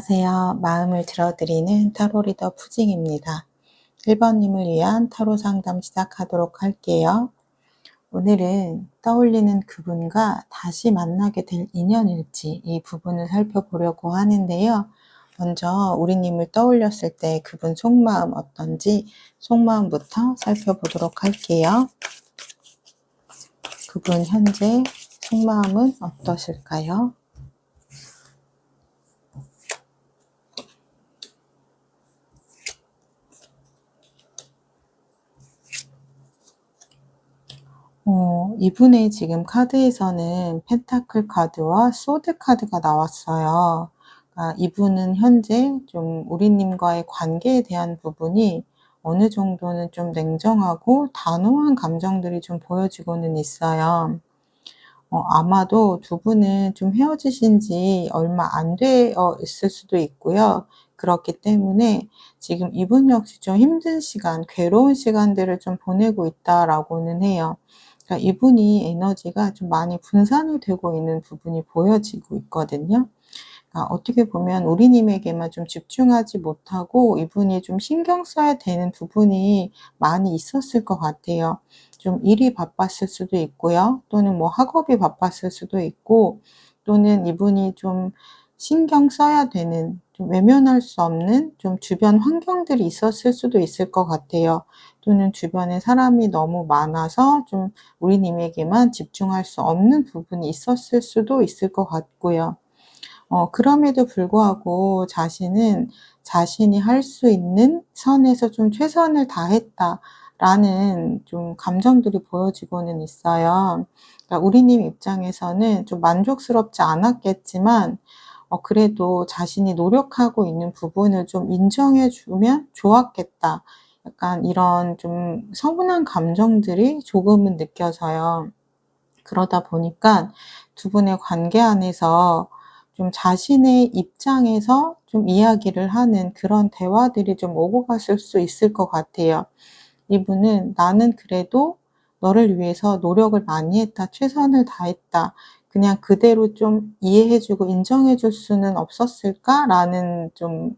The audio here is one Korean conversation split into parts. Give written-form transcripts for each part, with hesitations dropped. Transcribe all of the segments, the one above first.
안녕하세요. 마음을 들어드리는 타로 리더 푸징입니다. 1번님을 위한 타로 상담 시작하도록 할게요. 오늘은 떠올리는 그분과 다시 만나게 될 인연일지 이 부분을 살펴보려고 하는데요. 먼저 우리님을 떠올렸을 때 그분 속마음 어떤지 속마음부터 살펴보도록 할게요. 그분 현재 속마음은 어떠실까요? 이분의 지금 카드에서는 펜타클 카드와 소드 카드가 나왔어요. 그러니까 이분은 현재 좀 우리님과의 관계에 대한 부분이 어느 정도는 좀 냉정하고 단호한 감정들이 좀 보여지고는 있어요. 아마도 두 분은 좀 헤어지신 지 얼마 안 되어 있을 수도 있고요. 그렇기 때문에 지금 이분 역시 좀 힘든 시간, 괴로운 시간들을 좀 보내고 있다라고는 해요. 그러니까 이분이 에너지가 좀 많이 분산이 되고 있는 부분이 보여지고 있거든요. 그러니까 어떻게 보면 우리님에게만 좀 집중하지 못하고 이분이 좀 신경 써야 되는 부분이 많이 있었을 것 같아요. 좀 일이 바빴을 수도 있고요. 또는 뭐 학업이 바빴을 수도 있고, 또는 이분이 좀 신경 써야 되는, 좀 외면할 수 없는 좀 주변 환경들이 있었을 수도 있을 것 같아요. 또는 주변에 사람이 너무 많아서 좀 우리님에게만 집중할 수 없는 부분이 있었을 수도 있을 것 같고요. 그럼에도 불구하고 자신은 자신이 할 수 있는 선에서 좀 '최선을 다했다.'라는 좀 감정들이 보여지고는 있어요. 그러니까 우리님 입장에서는 좀 만족스럽지 않았겠지만 그래도 '자신이 노력하고 있는 부분을 좀 인정해 주면 좋았겠다.' 약간 이런 좀 서운한 감정들이 조금은 느껴져요. 그러다 보니까 두 분의 관계 안에서 좀 자신의 입장에서 좀 이야기를 하는 그런 대화들이 좀 오고 갔을 수 있을 것 같아요. 이분은 '나는 그래도 너를 위해서 노력을 많이 했다. 최선을 다했다. 그냥 그대로 좀 이해해 주고 인정해 줄 수는 없었을까?'라는 좀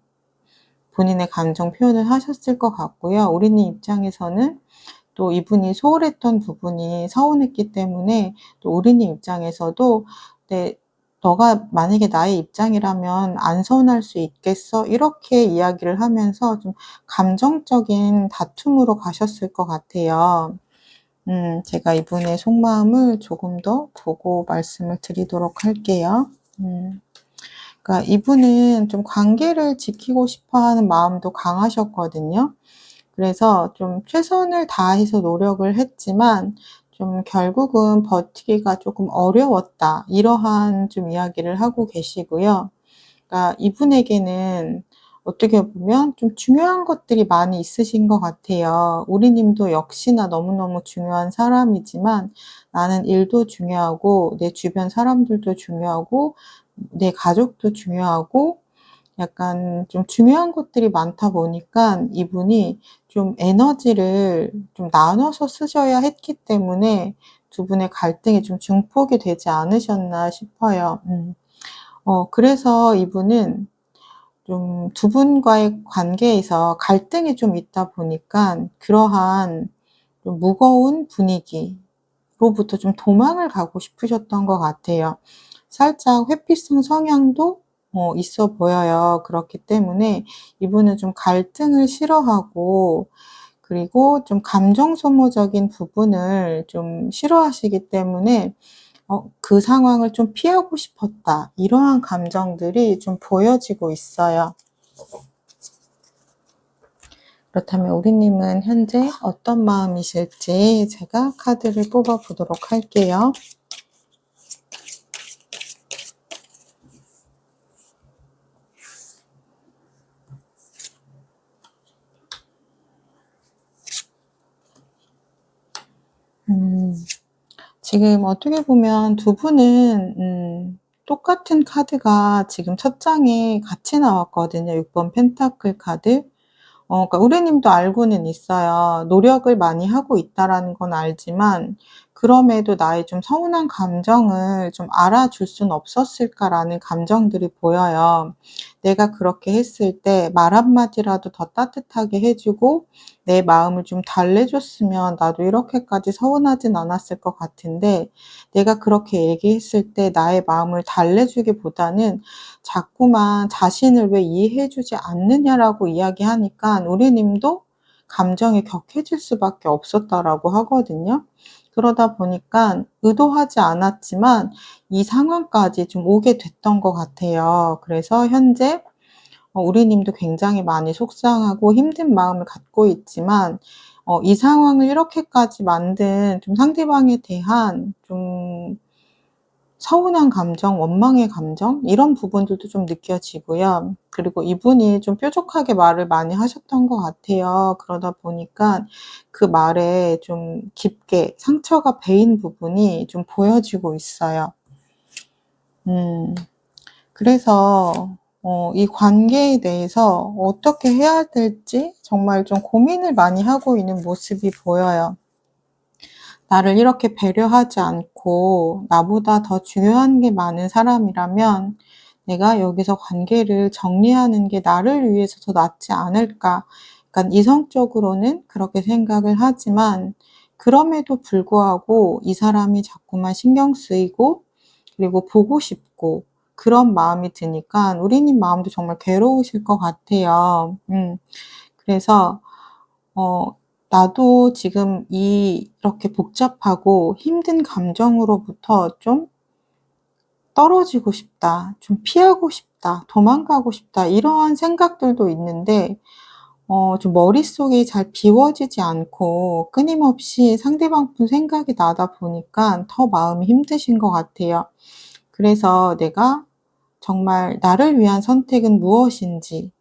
본인의 감정 표현을 하셨을 것 같고요. 우리님 입장에서는 또 이분이 소홀했던 부분이 서운했기 때문에 또 우리님 입장에서도 네, "너가 만약에 나의 입장이라면 안 서운할 수 있겠어?" 이렇게 이야기를 하면서 좀 감정적인 다툼으로 가셨을 것 같아요. 제가 이분의 속마음을 조금 더 보고 말씀을 드리도록 할게요. 그러니까 이분은 좀 관계를 지키고 싶어 하는 마음도 강하셨거든요. 그래서 좀 최선을 다해서 노력을 했지만 좀 결국은 버티기가 조금 어려웠다. 이러한 좀 이야기를 하고 계시고요. 그러니까 이분에게는 어떻게 보면 좀 중요한 것들이 많이 있으신 것 같아요. 우리 님도 역시나 너무너무 중요한 사람이지만 나는 일도 중요하고 내 주변 사람들도 중요하고 내 가족도 중요하고 약간 좀 중요한 것들이 많다 보니까 이분이 좀 에너지를 좀 나눠서 쓰셔야 했기 때문에 두 분의 갈등이 좀 증폭이 되지 않으셨나 싶어요. 그래서 이분은 좀 두 분과의 관계에서 갈등이 좀 있다 보니까 그러한 좀 무거운 분위기로부터 좀 도망을 가고 싶으셨던 것 같아요. 살짝 회피성 성향도 있어 보여요. 그렇기 때문에 이분은 좀 갈등을 싫어하고, 그리고 좀 감정 소모적인 부분을 좀 싫어하시기 때문에 '그 상황을 좀 피하고 싶었다.' 이러한 감정들이 좀 보여지고 있어요. 그렇다면 우리 님은 현재 어떤 마음이실지 제가 카드를 뽑아 보도록 할게요. 음. 지금 어떻게 보면 두 분은 똑같은 카드가 지금 첫 장에 같이 나왔거든요. 6번 펜타클 카드. 그러니까 우리 님도 알고는 있어요. 노력을 많이 하고 있다라는 건 알지만 그럼에도 나의 좀 서운한 감정을 좀 알아줄 순 없었을까라는 감정들이 보여요. 내가 그렇게 했을 때 말 한마디라도 더 따뜻하게 해 주고 내 마음을 좀 달래줬으면 나도 이렇게까지 서운하진 않았을 것 같은데, 내가 그렇게 얘기했을 때 나의 마음을 달래주기보다는 자꾸만 자신을 왜 이해해 주지 않느냐라고 이야기하니까 우리님도 감정이 격해질 수밖에 없었다라고 하거든요. 그러다 보니까 의도하지 않았지만 이 상황까지 좀 오게 됐던 것 같아요. 그래서 현재 우리님도 굉장히 많이 속상하고 힘든 마음을 갖고 있지만 이 상황을 이렇게까지 만든 좀 상대방에 대한 좀 서운한 감정, 원망의 감정, 이런 부분들도 좀 느껴지고요. 그리고 이분이 좀 뾰족하게 말을 많이 하셨던 것 같아요. 그러다 보니까 그 말에 좀 깊게 상처가 배인 부분이 좀 보여지고 있어요. 음. 그래서 이 관계에 대해서 어떻게 해야 될지 정말 좀 고민을 많이 하고 있는 모습이 보여요. 나를 이렇게 배려하지 않고 나보다 더 중요한 게 많은 사람이라면 내가 여기서 관계를 정리하는 게 나를 위해서 더 낫지 않을까. 약간 이성적으로는 그렇게 생각을 하지만 그럼에도 불구하고 이 사람이 자꾸만 신경 쓰이고 그리고 보고 싶고 그런 마음이 드니까 우리님 마음도 정말 괴로우실 것 같아요. 그래서 어 나도 지금 이렇게 복잡하고 힘든 감정으로부터 좀 떨어지고 싶다, 좀 피하고 싶다, 도망가고 싶다, 이러한 생각들도 있는데 좀 머릿속이 잘 비워지지 않고 끊임없이 상대방 분 생각이 나다 보니까 더 마음이 힘드신 것 같아요. 그래서 내가 정말 나를 위한 선택은 무엇인지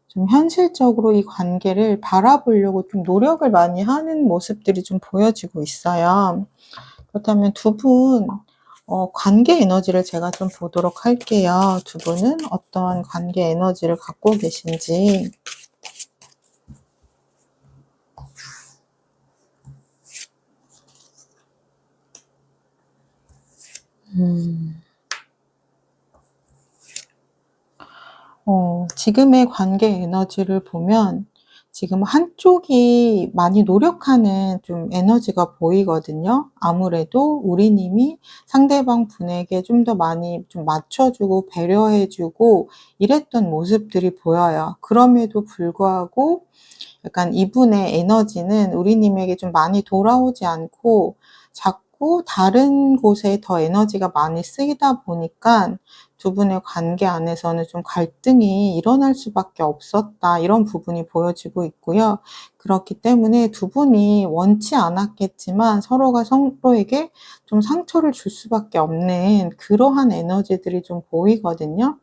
좀 현실적으로 이 관계를 바라보려고 좀 노력을 많이 하는 모습들이 좀 보여지고 있어요. 그렇다면 두 분 관계 에너지를 제가 좀 보도록 할게요. 두 분은 어떠한 관계 에너지를 갖고 계신지. 음. 지금의 관계 에너지를 보면 지금 한쪽이 많이 노력하는 좀 에너지가 보이거든요. 아무래도 우리님이 상대방 분에게 좀 더 많이 좀 맞춰주고 배려해주고 이랬던 모습들이 보여요. 그럼에도 불구하고 약간 이분의 에너지는 우리님에게 좀 많이 돌아오지 않고 자꾸 다른 곳에 더 에너지가 많이 쓰이다 보니까 두 분의 관계 안에서는 좀 갈등이 일어날 수밖에 없었다, 이런 부분이 보여지고 있고요. 그렇기 때문에 두 분이 원치 않았겠지만 서로가 서로에게 좀 상처를 줄 수밖에 없는 그러한 에너지들이 좀 보이거든요.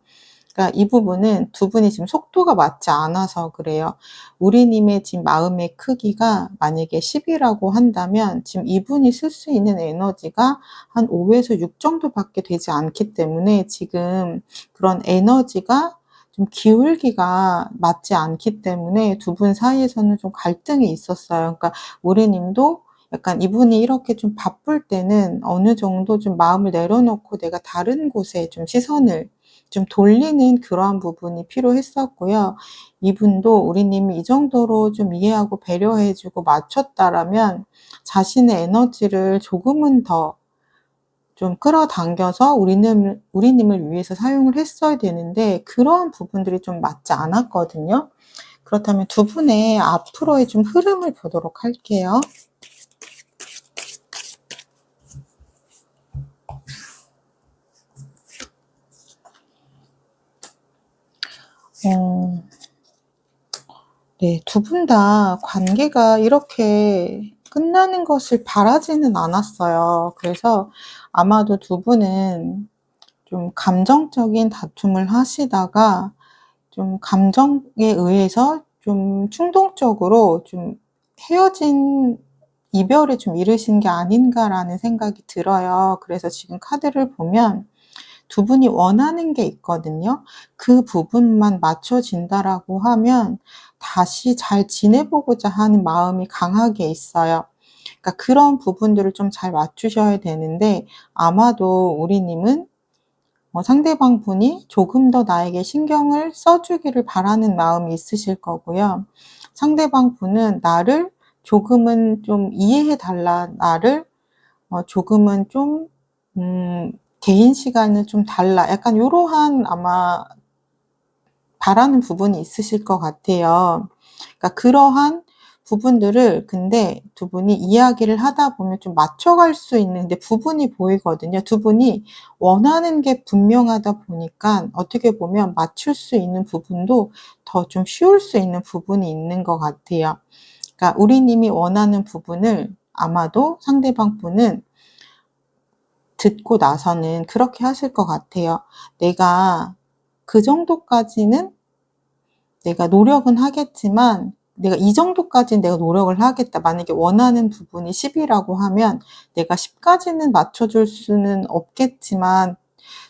그러니까 이 부분은 두 분이 지금 속도가 맞지 않아서 그래요. 우리님의 지금 마음의 크기가 만약에 10이라고 한다면 지금 이분이 쓸 수 있는 에너지가 한 5에서 6 정도밖에 되지 않기 때문에 지금 그런 에너지가 좀 기울기가 맞지 않기 때문에 두 분 사이에서는 좀 갈등이 있었어요. 그러니까 우리님도 약간 이분이 이렇게 좀 바쁠 때는 어느 정도 좀 마음을 내려놓고 내가 다른 곳에 좀 시선을 좀 돌리는 그러한 부분이 필요했었고요. 이분도 우리님이 이 정도로 좀 이해하고 배려해 주고 맞췄다라면 자신의 에너지를 조금은 더 좀 끌어당겨서 우리님을 위해서 사용을 했어야 되는데 그러한 부분들이 좀 맞지 않았거든요. 그렇다면 두 분의 앞으로의 좀 흐름을 보도록 할게요. 어 네. 두 분 다 관계가 이렇게 끝나는 것을 바라지는 않았어요. 그래서 아마도 두 분은 좀 감정적인 다툼을 하시다가 좀 감정에 의해서 좀 충동적으로 좀 헤어진 이별에 좀 이르신 게 아닌가라는 생각이 들어요. 그래서 지금 카드를 보면 두 분이 원하는 게 있거든요. 그 부분만 맞춰진다라고 하면 다시 잘 지내보고자 하는 마음이 강하게 있어요. 그러니까 그런 부분들을 좀 잘 맞추셔야 되는데 아마도 우리님은 상대방 분이 조금 더 나에게 신경을 써 주기를 바라는 마음이 있으실 거고요. 상대방 분은 나를 조금은 좀 이해해 달라, 나를 조금은 좀 개인 시간을 좀 달라, 약간 요러한 아마 바라는 부분이 있으실 것 같아요. 그러니까 그러한 부분들을 근데 두 분이 이야기를 하다 보면 좀 맞춰갈 수 있는 근데 부분이 보이거든요. 두 분이 원하는 게 분명하다 보니까 어떻게 보면 맞출 수 있는 부분도 더 좀 쉬울 수 있는 부분이 있는 것 같아요. 그러니까 우리님이 원하는 부분을 아마도 상대방 분은 듣고 나서는 그렇게 하실 것 같아요. 내가 그 정도까지는 내가 노력은 하겠지만 내가 이 정도까지는 내가 노력을 하겠다. 만약에 원하는 부분이 10이라고 하면 내가 10까지는 맞춰줄 수는 없겠지만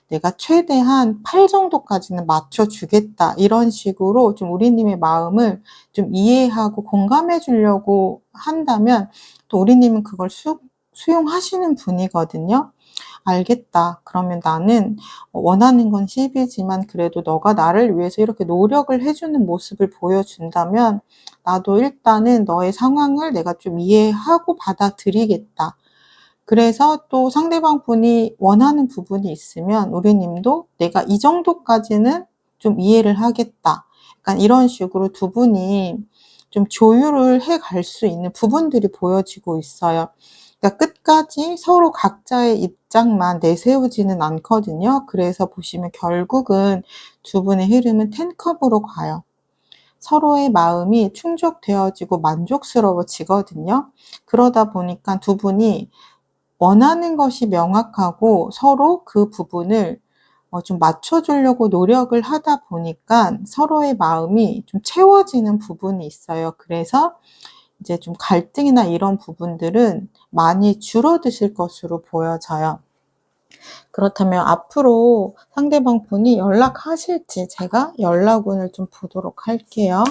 내가 최대한 8 정도까지는 맞춰주겠다. 이런 식으로 좀 우리님의 마음을 좀 이해하고 공감해 주려고 한다면 또 우리님은 그걸 수용하시는 분이거든요. 알겠다. 그러면 나는 원하는 건 10이지만 그래도 너가 나를 위해서 이렇게 노력을 해 주는 모습을 보여준다면 나도 일단은 너의 상황을 내가 좀 이해하고 받아들이겠다. 그래서 또 상대방 분이 원하는 부분이 있으면 우리님도 내가 이 정도까지는 좀 이해를 하겠다. 약간 이런 식으로 두 분이 좀 조율을 해 갈 수 있는 부분들이 보여지고 있어요. 그러니까 끝까지 서로 각자의 입장만 내세우지는 않거든요. 그래서 보시면 결국은 두 분의 흐름은 10컵으로 가요. 서로의 마음이 충족되어지고 만족스러워지거든요. 그러다 보니까 두 분이 원하는 것이 명확하고 서로 그 부분을 좀 맞춰 주려고 노력을 하다 보니까 서로의 마음이 좀 채워지는 부분이 있어요. 그래서 이제 좀 갈등이나 이런 부분들은 많이 줄어드실 것으로 보여져요. 그렇다면 앞으로 상대방 분이 연락하실지 제가 연락운을 좀 보도록 할게요.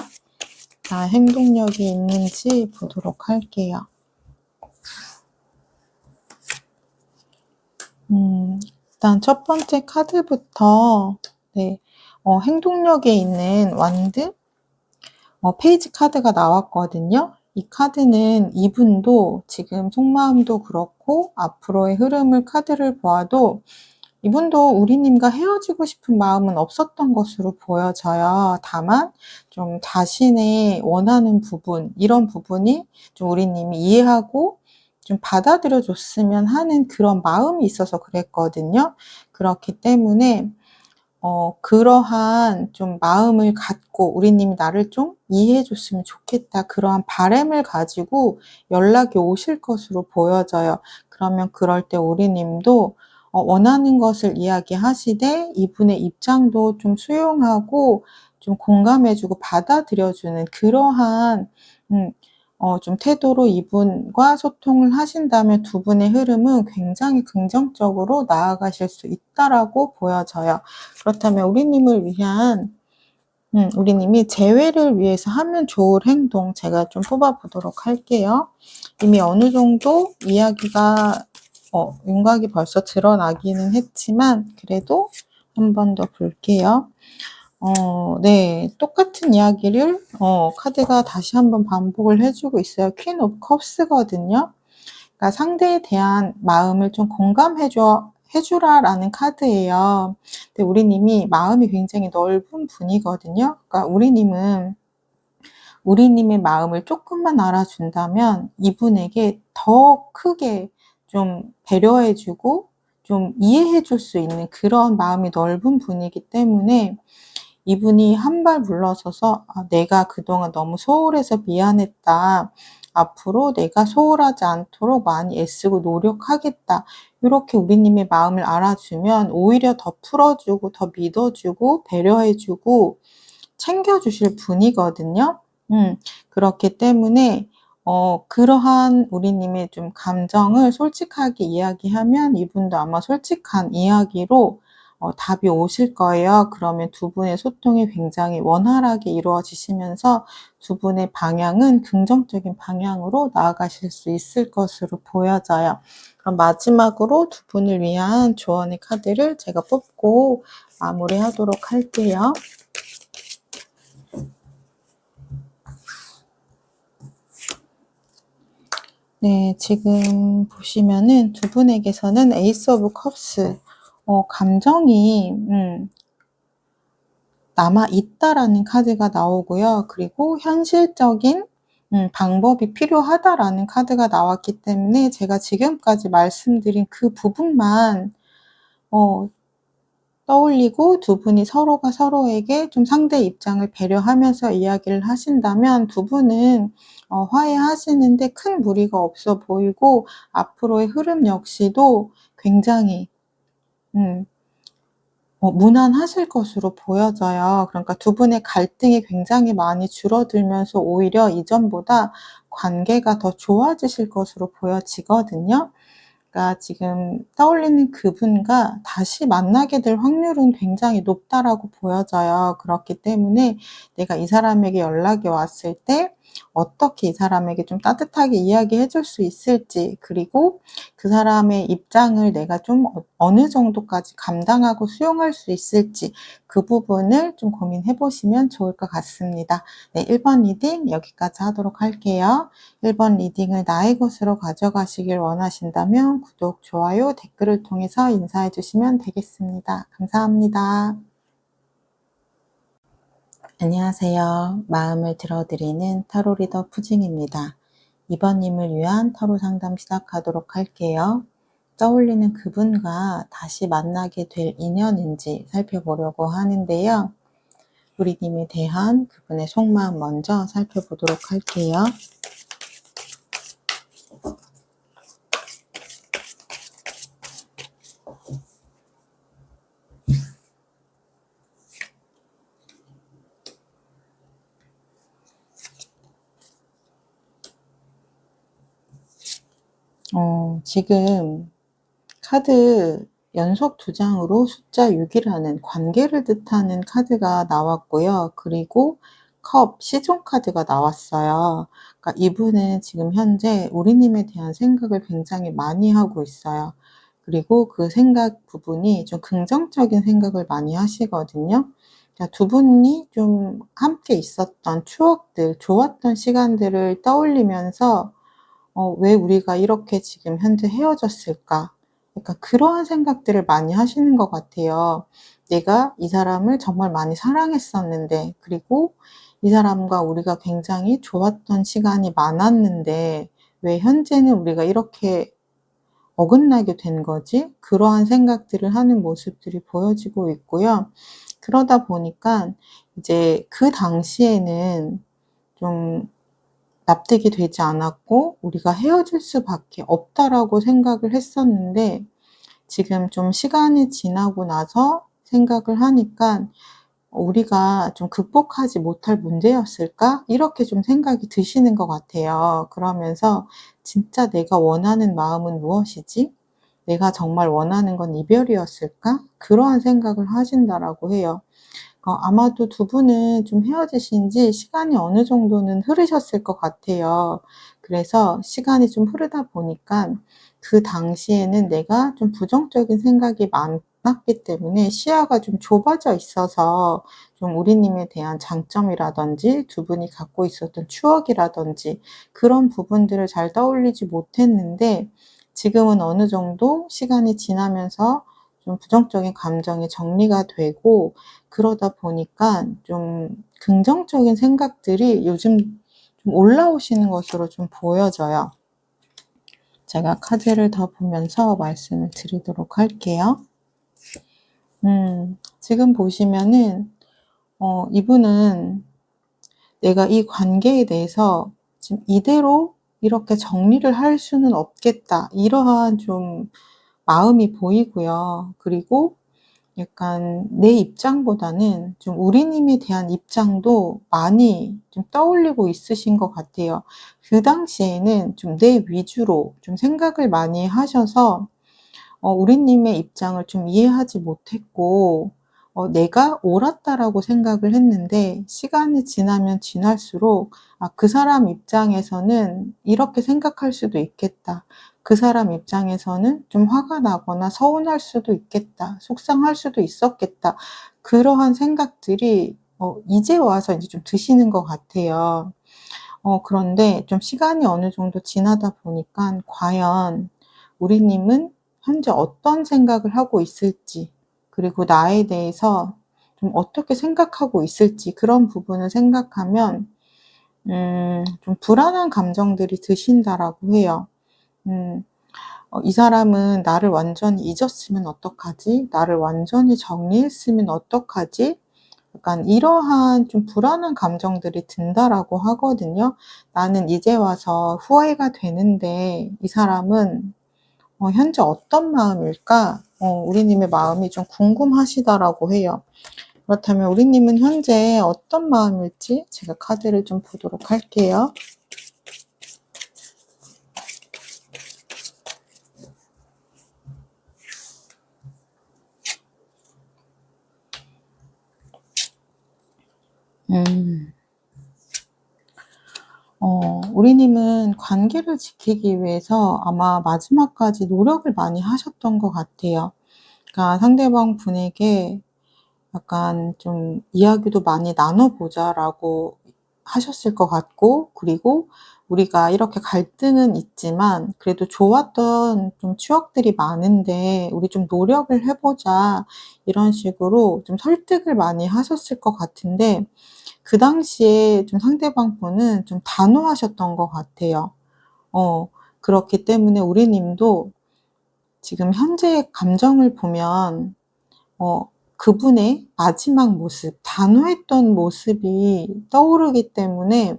자, 행동력이 있는지 보도록 할게요. 일단 첫 번째 카드부터 네, 행동력에 있는 완드 페이지 카드가 나왔거든요. 이 카드는 이분도 지금 속마음도 그렇고 앞으로의 흐름을 카드를 보아도 이분도 우리님과 헤어지고 싶은 마음은 없었던 것으로 보여져요. 다만 좀 자신의 원하는 부분, 이런 부분이 좀 우리님이 이해하고 좀 받아들여 줬으면 하는 그런 마음이 있어서 그랬거든요. 그렇기 때문에 그러한 좀 마음을 갖고 우리님이 나를 좀 이해해 줬으면 좋겠다. 그러한 바람을 가지고 연락이 오실 것으로 보여져요. 그러면 그럴 때 우리님도 원하는 것을 이야기하시되 이분의 입장도 좀 수용하고 좀 공감해 주고 받아들여 주는 그러한 좀 태도로 이분과 소통을 하신다면 두 분의 흐름은 굉장히 긍정적으로 나아가실 수 있다라고 보여져요. 그렇다면 우리님을 위한 우리님이 재회를 위해서 하면 좋을 행동 제가 좀 뽑아보도록 할게요. 이미 어느 정도 이야기가 윤곽이 벌써 드러나기는 했지만 그래도 한 번 더 볼게요. 네. 똑같은 이야기를 카드가 다시 한번 반복을 해 주고 있어요. 퀸 오브 컵스거든요. 그러니까 상대에 대한 마음을 좀 공감해 주라라는 카드예요. 근데 우리님이 마음이 굉장히 넓은 분이거든요. 그러니까 우리님은 우리님의 마음을 쪼끔만 알아준다면 이분에게 더 크게 좀 배려해 주고 좀 이해해 줄 수 있는 그런 마음이 넓은 분이기 때문에 이분이 한 발 물러서서 내가 그동안 너무 소홀해서 미안했다. 앞으로 내가 소홀하지 않도록 많이 애쓰고 노력하겠다." 요렇게 우리님의 마음을 알아주면 오히려 더 풀어주고 더 믿어주고 배려해 주고 챙겨 주실 분이거든요. 그렇기 때문에 그러한 우리님의 좀 감정을 솔직하게 이야기하면 이분도 아마 솔직한 이야기로 답이 오실 거예요. 그러면 두 분의 소통이 굉장히 원활하게 이루어지시면서 두 분의 방향은 긍정적인 방향으로 나아가실 수 있을 것으로 보여져요. 그럼 마지막으로 두 분을 위한 조언의 카드를 제가 뽑고 마무리하도록 할게요. 네, 지금 보시면은 두 분에게서는 에이스 오브 컵스, 감정이 남아있다라는 카드가 나오고요. 그리고 현실적인 방법이 필요하다라는 카드가 나왔기 때문에 제가 지금까지 말씀드린 그 부분만 떠올리고 두 분이 서로가 서로에게 좀 상대의 입장을 배려하면서 이야기를 하신다면 두 분은 화해하시는데 큰 무리가 없어 보이고 앞으로의 흐름 역시도 굉장히 무난하실 것으로 보여져요. 그러니까 두 분의 갈등이 굉장히 많이 줄어들면서 오히려 이전보다 관계가 더 좋아지실 것으로 보여지거든요. 그러니까 지금 떠올리는 그분과 다시 만나게 될 확률은 굉장히 높다라고 보여져요. 그렇기 때문에 내가 이 사람에게 연락이 왔을 때 어떻게 이 사람에게 좀 따뜻하게 이야기해 줄 수 있을지, 그리고 그 사람의 입장을 내가 좀 어느 정도까지 감당하고 수용할 수 있을지, 그 부분을 좀 고민해 보시면 좋을 것 같습니다. 네, 1번 리딩 여기까지 하도록 할게요. 1번 리딩을 나의 것으로 가져가시길 원하신다면 구독, 좋아요, 댓글을 통해서 인사해 주시면 되겠습니다. 감사합니다. 안녕하세요. 마음을 들어드리는 타로 리더 푸징입니다. 2번님을 위한 타로 상담 시작하도록 할게요. 떠올리는 그분과 다시 만나게 될 인연인지 살펴보려고 하는데요. 우리님에 대한 그분의 속마음 먼저 살펴보도록 할게요. 지금 카드 연속 2장으로 숫자 6이라는 관계를 뜻하는 카드가 나왔고요. 그리고 컵, 시종 카드가 나왔어요. 그러니까 이분은 지금 현재 우리님에 대한 생각을 굉장히 많이 하고 있어요. 그리고 그 생각 부분이 좀 긍정적인 생각을 많이 하시거든요. 그러니까 두 분이 좀 함께 있었던 추억들, 좋았던 시간들을 떠올리면서 왜 우리가 이렇게 지금 현재 헤어졌을까? 약간 그러한 생각들을 많이 하시는 것 같아요. 내가 이 사람을 정말 많이 사랑했었는데, 그리고 이 사람과 우리가 굉장히 좋았던 시간이 많았는데, 왜 현재는 우리가 이렇게 어긋나게 된 거지? 그러한 생각들을 하는 모습들이 보여지고 있고요. 그러다 보니까 이제 그 당시에는 좀 납득이 되지 않았고 '우리가 헤어질 수밖에 없다.'라고 생각을 했었는데, 지금 좀 시간이 지나고 나서 생각을 하니까 '우리가 좀 극복하지 못할 문제였을까?' 이렇게 좀 생각이 드시는 것 같아요. 그러면서 '진짜 내가 원하는 마음은 무엇이지? 내가 정말 원하는 건 이별이었을까?' 그러한 생각을 하신다라고 해요. 아마도 두 분은 좀 헤어지신 지 시간이 어느 정도는 흐르셨을 것 같아요. 그래서 시간이 좀 흐르다 보니까 그 당시에는 내가 좀 부정적인 생각이 많았기 때문에 시야가 좀 좁아져 있어서 좀 우리님에 대한 장점이라든지 두 분이 갖고 있었던 추억이라든지 그런 부분들을 잘 떠올리지 못했는데, 지금은 어느 정도 시간이 지나면서 좀 부정적인 감정이 정리가 되고 그러다 보니까 좀 긍정적인 생각들이 요즘 좀 올라오시는 것으로 좀 보여져요. 제가 카드를 더 보면서 말씀을 드리도록 할게요. 지금 보시면은 이분은 '내가 이 관계에 대해서 지금 이대로 이렇게 정리를 할 수는 없겠다.' 이러한 좀 마음이 보이고요. 그리고 약간 내 입장보다는 좀 우리님에 대한 입장도 많이 좀 떠올리고 있으신 것 같아요. 그 당시에는 좀 내 위주로 좀 생각을 많이 하셔서 우리님의 입장을 좀 이해하지 못했고 내가 옳았다라고 생각을 했는데 시간이 지나면 지날수록 '아 그 사람 입장에서는 이렇게 생각할 수도 있겠다. 그 사람 입장에서는 좀 화가 나거나 서운할 수도 있겠다. 속상할 수도 있었겠다.' 그러한 생각들이 이제 와서 인제 좀 드시는 것 같아요. 그런데 좀 시간이 어느 정도 지나다 보니깐 과연 우리님은 현재 어떤 생각을 하고 있을지, 그리고 나에 대해서 좀 어떻게 생각하고 있을지 그런 부분을 생각하면 좀 불안한 감정들이 드신다라고 해요. 음 '이 사람은 나를 완전히 잊었으면 어떡하지? 나를 완전히 정리했으면 어떡하지?' 약간 이러한 좀 불안한 감정들이 든다라고 하거든요. 나는 이제 와서 후회가 되는데 이 사람은 현재 어떤 마음일까? 우리님의 마음이 좀 궁금하시다라고 해요. 그렇다면 우리님은 현재 어떤 마음일지 제가 카드를 좀 보도록 할게요. 음. 우리님은 관계를 지키기 위해서 아마 마지막까지 노력을 많이 하셨던 것 같아요. 그러니까 상대방 분에게 약간 좀 "이야기도 많이 나눠 보자."라고 하셨을 것 같고, 그리고 우리가 이렇게 갈등은 있지만 그래도 좋았던 좀 추억들이 많은데 "우리 좀 노력을 해 보자." 이런 식으로 좀 설득을 많이 하셨을 것 같은데 그 당시에 좀 상대방 분은 좀 단호하셨던 것 같아요. 어 그렇기 때문에 우리님도 지금 현재의 감정을 보면 그분의 마지막 모습, 단호했던 모습이 떠오르기 때문에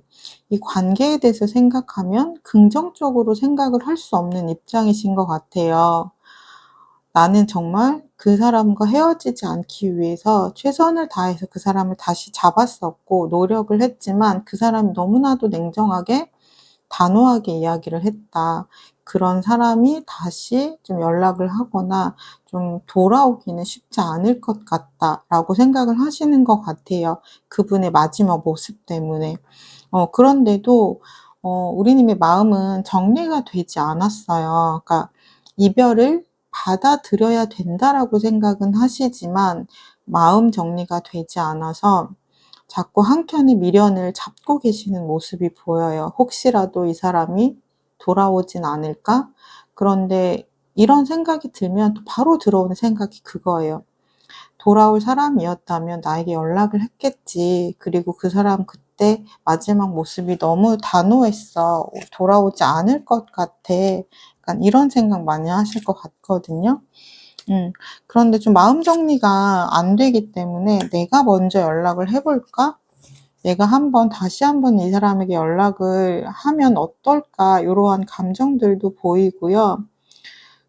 이 관계에 대해서 생각하면 긍정적으로 생각을 할 수 없는 입장이신 것 같아요. 나는 정말 그 사람과 헤어지지 않기 위해서 최선을 다해서 그 사람을 다시 잡았었고 노력을 했지만 그 사람이 너무나도 냉정하게 단호하게 이야기를 했다. 그런 사람이 다시 좀 연락을 하거나 좀 돌아오기는 쉽지 않을 것 같다라고 생각을 하시는 것 같아요, 그분의 마지막 모습 때문에. 그런데도 우리님의 마음은 정리가 되지 않았어요. 그러니까 '이별을 받아들여야 된다.'라고 생각은 하시지만 마음 정리가 되지 않아서 자꾸 한켠에 미련을 잡고 계시는 모습이 보여요. '혹시라도 이 사람이 돌아오진 않을까?' 그런데 이런 생각이 들면 또 바로 들어오는 생각이 그거예요. '돌아올 사람이었다면 나에게 연락을 했겠지. 그리고 그 사람 그때 마지막 모습이 너무 단호했어. 돌아오지 않을 것 같아.' 약간 이런 생각 많이 하실 것 같거든요. 음. 그런데 좀 마음 정리가 안 되기 때문에 '내가 먼저 연락을 해 볼까? 내가 다시 한번 이 사람에게 연락을 하면 어떨까?' 요러한 감정들도 보이고요.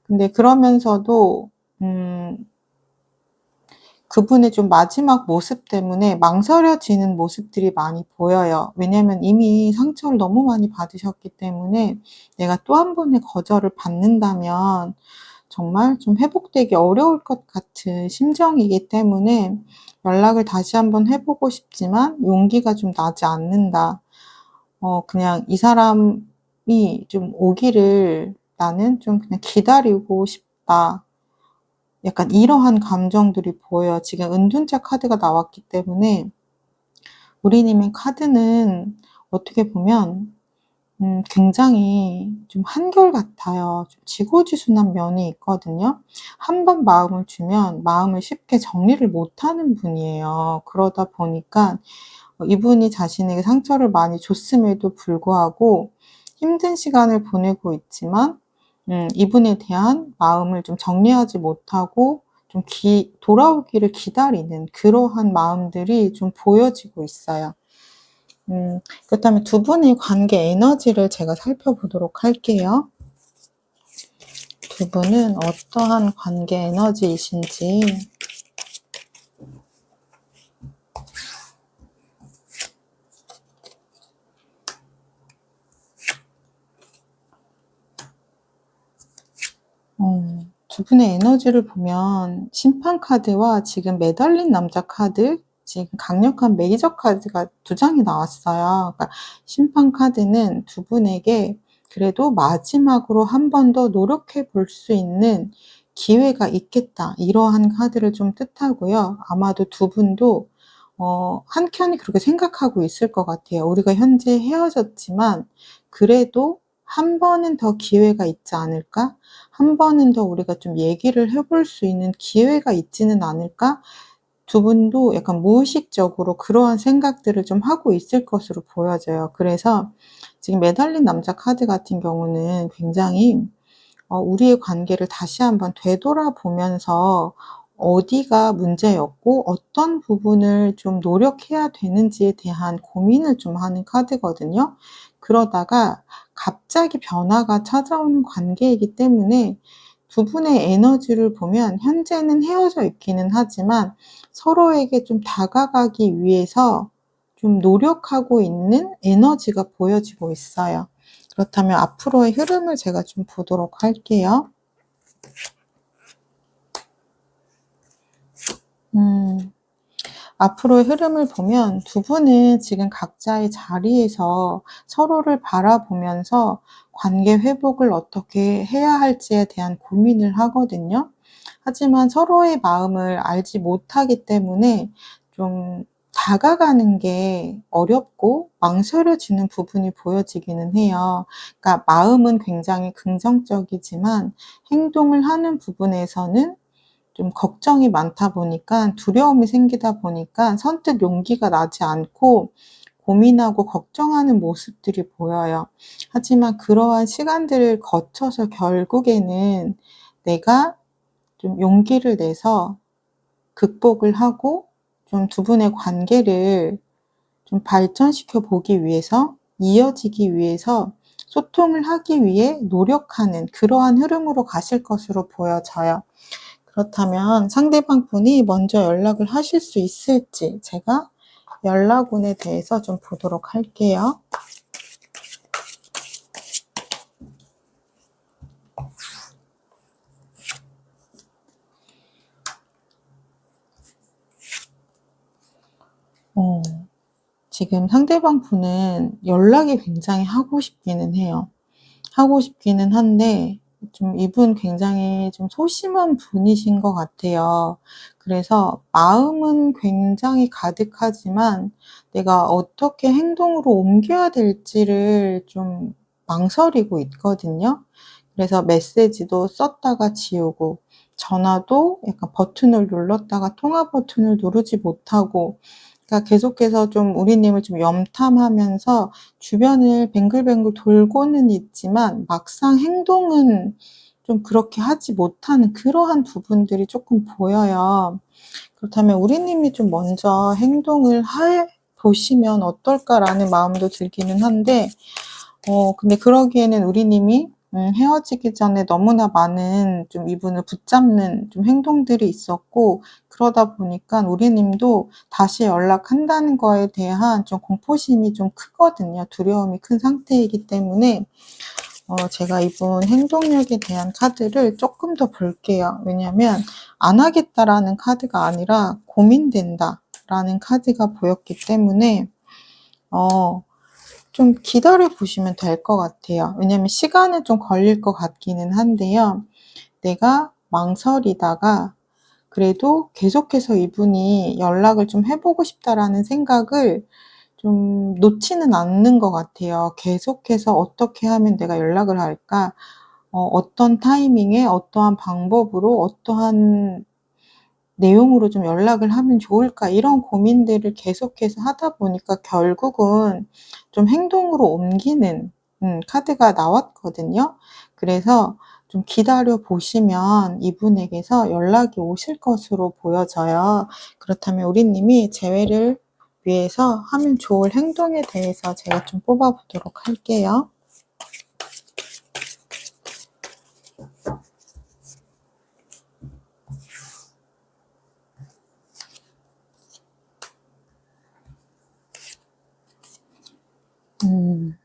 근데 그러면서도 음 그분의 좀 마지막 모습 때문에 망설여지는 모습들이 많이 보여요. 왜냐면 이미 상처를 너무 많이 받으셨기 때문에 내가 또 한 번의 거절을 받는다면 정말 좀 회복되기 어려울 것 같은 심정이기 때문에 연락을 다시 한번 해 보고 싶지만 용기가 좀 나지 않는다. 그냥 '이 사람이 좀 오기를 나는 좀 그냥 기다리고 싶다.' 약간 이러한 감정들이 보여요. 지금 은둔자 카드가 나왔기 때문에 우리님의 카드는 어떻게 보면 굉장히 좀 한결같아요. 좀 지고지순한 면이 있거든요. 한 번 마음을 주면 마음을 쉽게 정리를 못하는 분이에요. 그러다 보니까 이분이 자신에게 상처를 많이 줬음에도 불구하고 힘든 시간을 보내고 있지만 이분에 대한 마음을 좀 정리하지 못하고 좀 돌아오기를 기다리는 그러한 마음들이 좀 보여지고 있어요. 그렇다면 두 분의 관계 에너지를 제가 살펴보도록 할게요. 두 분은 어떠한 관계 에너지이신지. 두 분의 에너지를 보면 심판 카드와 지금 매달린 남자 카드, 지금 강력한 메이저 카드가 두 장이 나왔어요. 그러니까 심판 카드는 두 분에게 그래도 마지막으로 한 번 더 노력해 볼 수 있는 기회가 있겠다. 이러한 카드를 좀 뜻하고요. 아마도 두 분도 한켠이 그렇게 생각하고 있을 것 같아요. 우리가 현재 헤어졌지만 그래도 한 번은 더 기회가 있지 않을까? 한 번은 더 우리가 좀 얘기를 해볼 수 있는 기회가 있지는 않을까? 두 분도 약간 무의식적으로 그러한 생각들을 좀 하고 있을 것으로 보여져요. 그래서 지금 매달린 남자 카드 같은 경우는 굉장히 우리의 관계를 다시 한번 되돌아보면서 어디가 문제였고 어떤 부분을 좀 노력해야 되는지에 대한 고민을 좀 하는 카드거든요. 그러다가 갑자기 변화가 찾아오는 관계이기 때문에 두 분의 에너지를 보면 현재는 헤어져 있기는 하지만 서로에게 좀 다가가기 위해서 좀 노력하고 있는 에너지가 보여지고 있어요. 그렇다면 앞으로의 흐름을 제가 좀 보도록 할게요. 앞으로의 흐름을 보면 두 분은 지금 각자의 자리에서 서로를 바라보면서 관계 회복을 어떻게 해야 할지에 대한 고민을 하거든요. 하지만 서로의 마음을 알지 못하기 때문에 좀 다가가는 게 어렵고 망설여지는 부분이 보여지기는 해요. 그러니까 마음은 굉장히 긍정적이지만 행동을 하는 부분에서는 좀 걱정이 많다 보니까 두려움이 생기다 보니까 선뜻 용기가 나지 않고 고민하고 걱정하는 모습들이 보여요. 하지만 그러한 시간들을 거쳐서 결국에는 내가 좀 용기를 내서 극복을 하고 좀 두 분의 관계를 좀 발전시켜 보기 위해서, 이어지기 위해서 소통을 하기 위해 노력하는 그러한 흐름으로 가실 것으로 보여져요. 그렇다면 상대방 분이 먼저 연락을 하실 수 있을지 제가 연락운에 대해서 좀 보도록 할게요. 어, 지금 상대방 분은 연락이 굉장히 하고 싶기는 해요. 하고 싶기는 한데 좀 이분 굉장히 좀 소심한 분이신 것 같아요. 그래서 마음은 굉장히 가득하지만 내가 어떻게 행동으로 옮겨야 될지를 좀 망설이고 있거든요. 그래서 메시지도 썼다가 지우고 전화도 약간 버튼을 눌렀다가 통화 버튼을 누르지 못하고 그러니까 계속해서 좀 우리님을 좀 염탐하면서 주변을 뱅글뱅글 돌고는 있지만 막상 행동은 좀 그렇게 하지 못하는 그러한 부분들이 조금 보여요. 그렇다면 우리님이 좀 먼저 행동을 해 보시면 어떨까라는 마음도 들기는 한데 근데 그러기에는 우리님이 헤어지기 전에 너무나 많은 좀 이분을 붙잡는 좀 행동들이 있었고 그러다 보니까 우리님도 다시 연락한다는 거에 대한 좀 공포심이 좀 크거든요. 두려움이 큰 상태이기 때문에 제가 이분 행동력에 대한 카드를 조금 더 볼게요. 왜냐면 "안 하겠다."라는 카드가 아니라 "고민된다."라는 카드가 보였기 때문에 어 좀 기다려 보시면 될 것 같아요. 왜냐면 시간은 좀 걸릴 것 같기는 한데요. 내가 망설이다가 그래도 계속해서 이분이 '연락을 좀 해 보고 싶다.'라는 생각을 좀 놓지는 않는 것 같아요. 계속해서 '어떻게 하면 내가 연락을 할까? 어떤 타이밍에 어떠한 방법으로 어떠한 내용으로 좀 연락을 하면 좋을까?' 이런 고민들을 계속해서 하다 보니까 결국은 좀 행동으로 옮기는 카드가 나왔거든요. 그래서 좀 기다려 보시면 이분에게서 연락이 오실 것으로 보여져요. 그렇다면 우리님이 재회를 위해서 하면 좋을 행동에 대해서 제가 좀 뽑아 보도록 할게요. 음.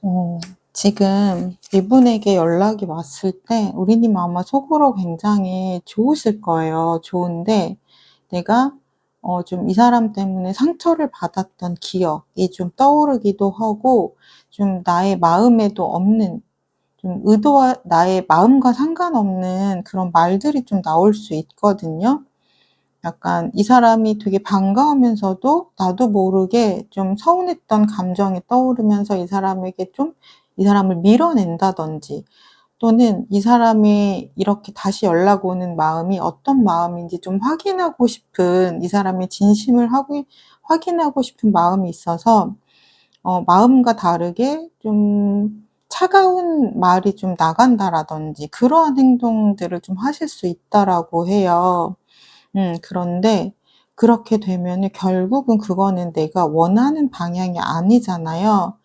어. 지금 이분에게 연락이 왔을 때 우리님 아마 속으로 굉장히 좋으실 거예요. 좋은데 내가 좀 이 사람 때문에 상처를 받았던 기억이 좀 떠오르기도 하고 좀 나의 마음에도 없는 좀 의도와 나의 마음과 상관없는 그런 말들이 좀 나올 수 있거든요. 약간 이 사람이 되게 반가우면서도 나도 모르게 좀 서운했던 감정이 떠오르면서 이 사람에게 좀 이 사람을 밀어낸다든지 또는 이 사람이 이렇게 다시 연락 오는 마음이 어떤 마음인지 좀 확인하고 싶은 이 사람의 진심을 확인하고 싶은 마음이 있어서 마음과 다르게 좀 차가운 말이 좀 나간다라든지 그러한 행동들을 좀 하실 수 있다라고 해요. 그런데 그렇게 되면은 결국은 그거는 내가 원하는 방향이 아니잖아요.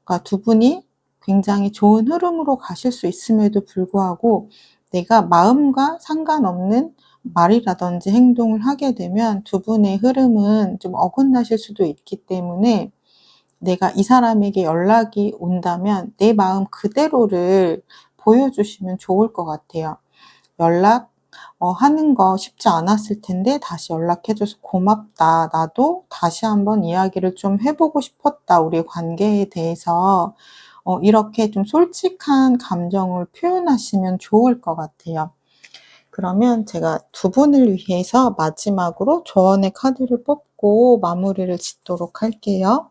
그러니까 두 분이 굉장히 좋은 흐름으로 가실 수 있음에도 불구하고 내가 마음과 상관없는 말이라든지 행동을 하게 되면 두 분의 흐름은 좀 어긋나실 수도 있기 때문에 내가 이 사람에게 연락이 온다면 내 마음 그대로를 보여주시면 좋을 것 같아요. 연락 하는 거 쉽지 않았을 텐데 다시 연락해 줘서 고맙다. 나도 다시 한번 이야기를 좀 해 보고 싶었다. 우리의 관계에 대해서. 이렇게 좀 솔직한 감정을 표현하시면 좋을 것 같아요. 그러면 제가 두 분을 위해서 마지막으로 조언의 카드를 뽑고 마무리를 짓도록 할게요.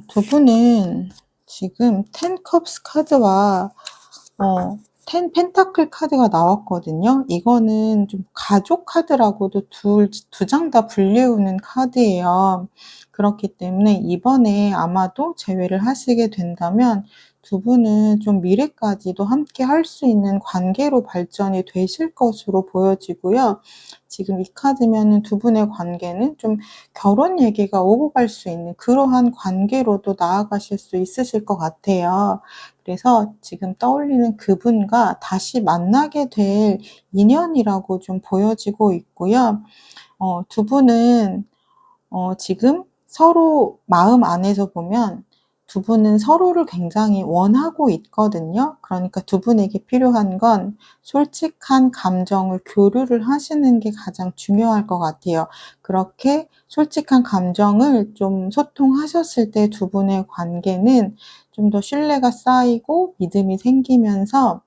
두 분은 지금 10 컵스 카드와 어 10 펜타클 카드가 나왔거든요. 이거는 좀 가족 카드라고도 두 장 다 불리우는 카드예요. 그렇기 때문에 이번에 아마도 재회를 하시게 된다면 두 분은 좀 미래까지도 함께 할 수 있는 관계로 발전이 되실 것으로 보여지고요. 지금 이 카드면은 두 분의 관계는 좀 결혼 얘기가 오고 갈 수 있는 그러한 관계로도 나아가실 수 있으실 것 같아요. 그래서 지금 떠올리는 그분과 다시 만나게 될 인연이라고 좀 보여지고 있고요. 두 분은 지금 서로 마음 안에서 보면 두 분은 서로를 굉장히 원하고 있거든요. 그러니까 두 분에게 필요한 건 솔직한 감정을 교류를 하시는 게 가장 중요할 것 같아요. 그렇게 솔직한 감정을 좀 소통하셨을 때 두 분의 관계는 좀 더 신뢰가 쌓이고 믿음이 생기면서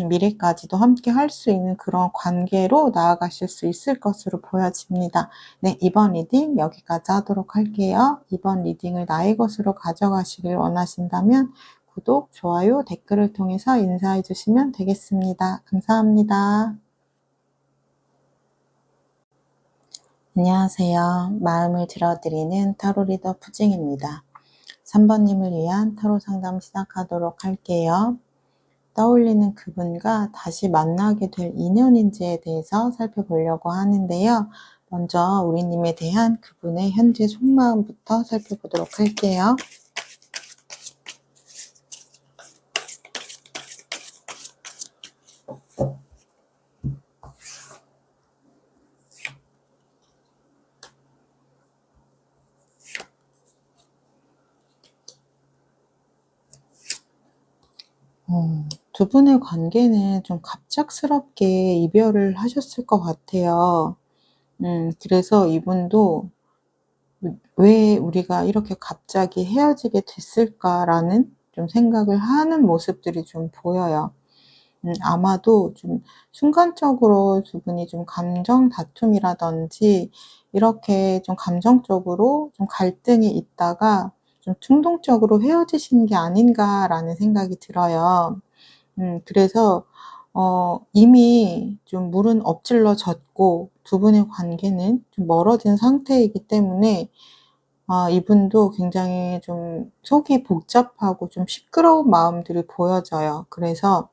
미래까지도 함께 할 수 있는 그런 관계로 나아가실 수 있을 것으로 보여집니다. 네, 이번 리딩 여기까지 하도록 할게요. 이번 리딩을 나의 것으로 가져가시길 원하신다면 구독, 좋아요, 댓글을 통해서 인사해 주시면 되겠습니다. 감사합니다. 안녕하세요. 마음을 들어드리는 타로 리더 푸징입니다. 3번님을 위한 타로 상담 시작하도록 할게요. 떠올리는 그분과 다시 만나게 될 인연인지에 대해서 살펴보려고 하는데요. 먼저 우리님에 대한 그분의 현재 속마음부터 살펴보도록 할게요. 두 분의 관계는 좀 갑작스럽게 이별을 하셨을 것 같아요. 그래서 이분도 '왜 우리가 이렇게 갑자기 헤어지게 됐을까?'라는 좀 생각을 하는 모습들이 좀 보여요. 아마도 좀 순간적으로 두 분이 좀 감정 다툼이라든지 이렇게 좀 감정적으로 좀 갈등이 있다가 좀 '충동적으로 헤어지신 게 아닌가.'라는 생각이 들어요. 그래서 이미 좀 물은 엎질러졌고 두 분의 관계는 좀 멀어진 상태이기 때문에 이분도 굉장히 좀 속이 복잡하고 좀 시끄러운 마음들이 보여져요. 그래서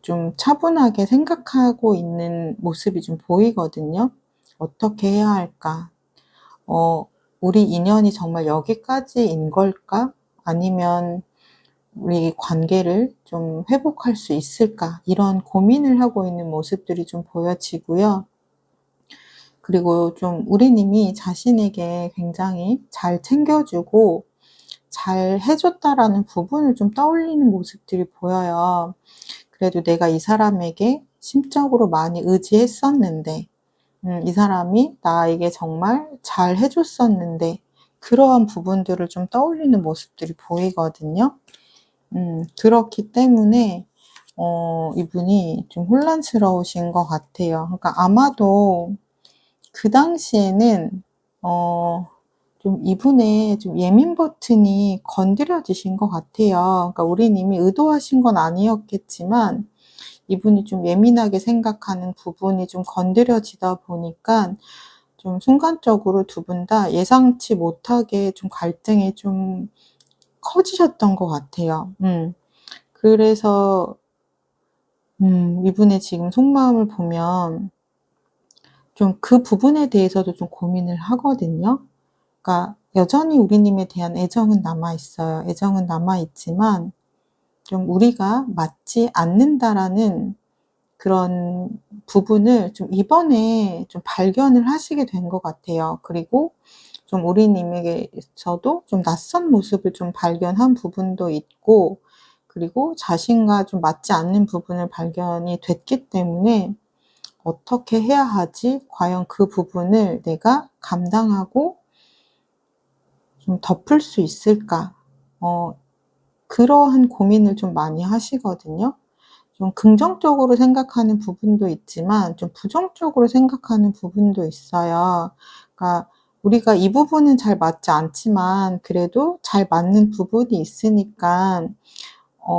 좀 차분하게 생각하고 있는 모습이 좀 보이거든요. '어떻게 해야 할까? 어 우리 인연이 정말 여기까지인 걸까? 아니면 우리 관계를 좀 회복할 수 있을까? 이런 고민을 하고 있는 모습들이 좀 보여지고요. 그리고 좀 우리님이 자신에게 굉장히 잘 챙겨주고 잘 해줬다라는 부분을 좀 떠올리는 모습들이 보여요. 그래도 내가 이 사람에게 심적으로 많이 의지했었는데, 이 사람이 나에게 정말 잘 해줬었는데, 그러한 부분들을 좀 떠올리는 모습들이 보이거든요. 그렇기 때문에, 이분이 좀 혼란스러우신 것 같아요. 그러니까 아마도 그 당시에는, 좀 이분의 좀 예민 버튼이 건드려지신 것 같아요. 그러니까 우리님이 의도하신 건 아니었겠지만, 이분이 좀 예민하게 생각하는 부분이 좀 건드려지다 보니까 좀 순간적으로 두 분 다 예상치 못하게 좀 갈등이 좀 커지셨던 것 같아요. 그래서, 이분의 지금 속마음을 보면 좀 그 부분에 대해서도 좀 고민을 하거든요. 그러니까 여전히 우리님에 대한 애정은 남아있어요. 애정은 남아있지만 좀 우리가 맞지 않는다라는 그런 부분을 좀 이번에 좀 발견을 하시게 된 것 같아요. 그리고 좀 우리님에게서도 좀 낯선 모습을 좀 발견한 부분도 있고, 그리고 자신과 좀 맞지 않는 부분을 발견이 됐기 때문에 어떻게 해야 하지? 과연 그 부분을 내가 감당하고 좀 덮을 수 있을까? 그러한 고민을 좀 많이 하시거든요. 좀 긍정적으로 생각하는 부분도 있지만 좀 부정적으로 생각하는 부분도 있어요. 그러니까 우리가 이 부분은 잘 맞지 않지만 그래도 잘 맞는 부분이 있으니까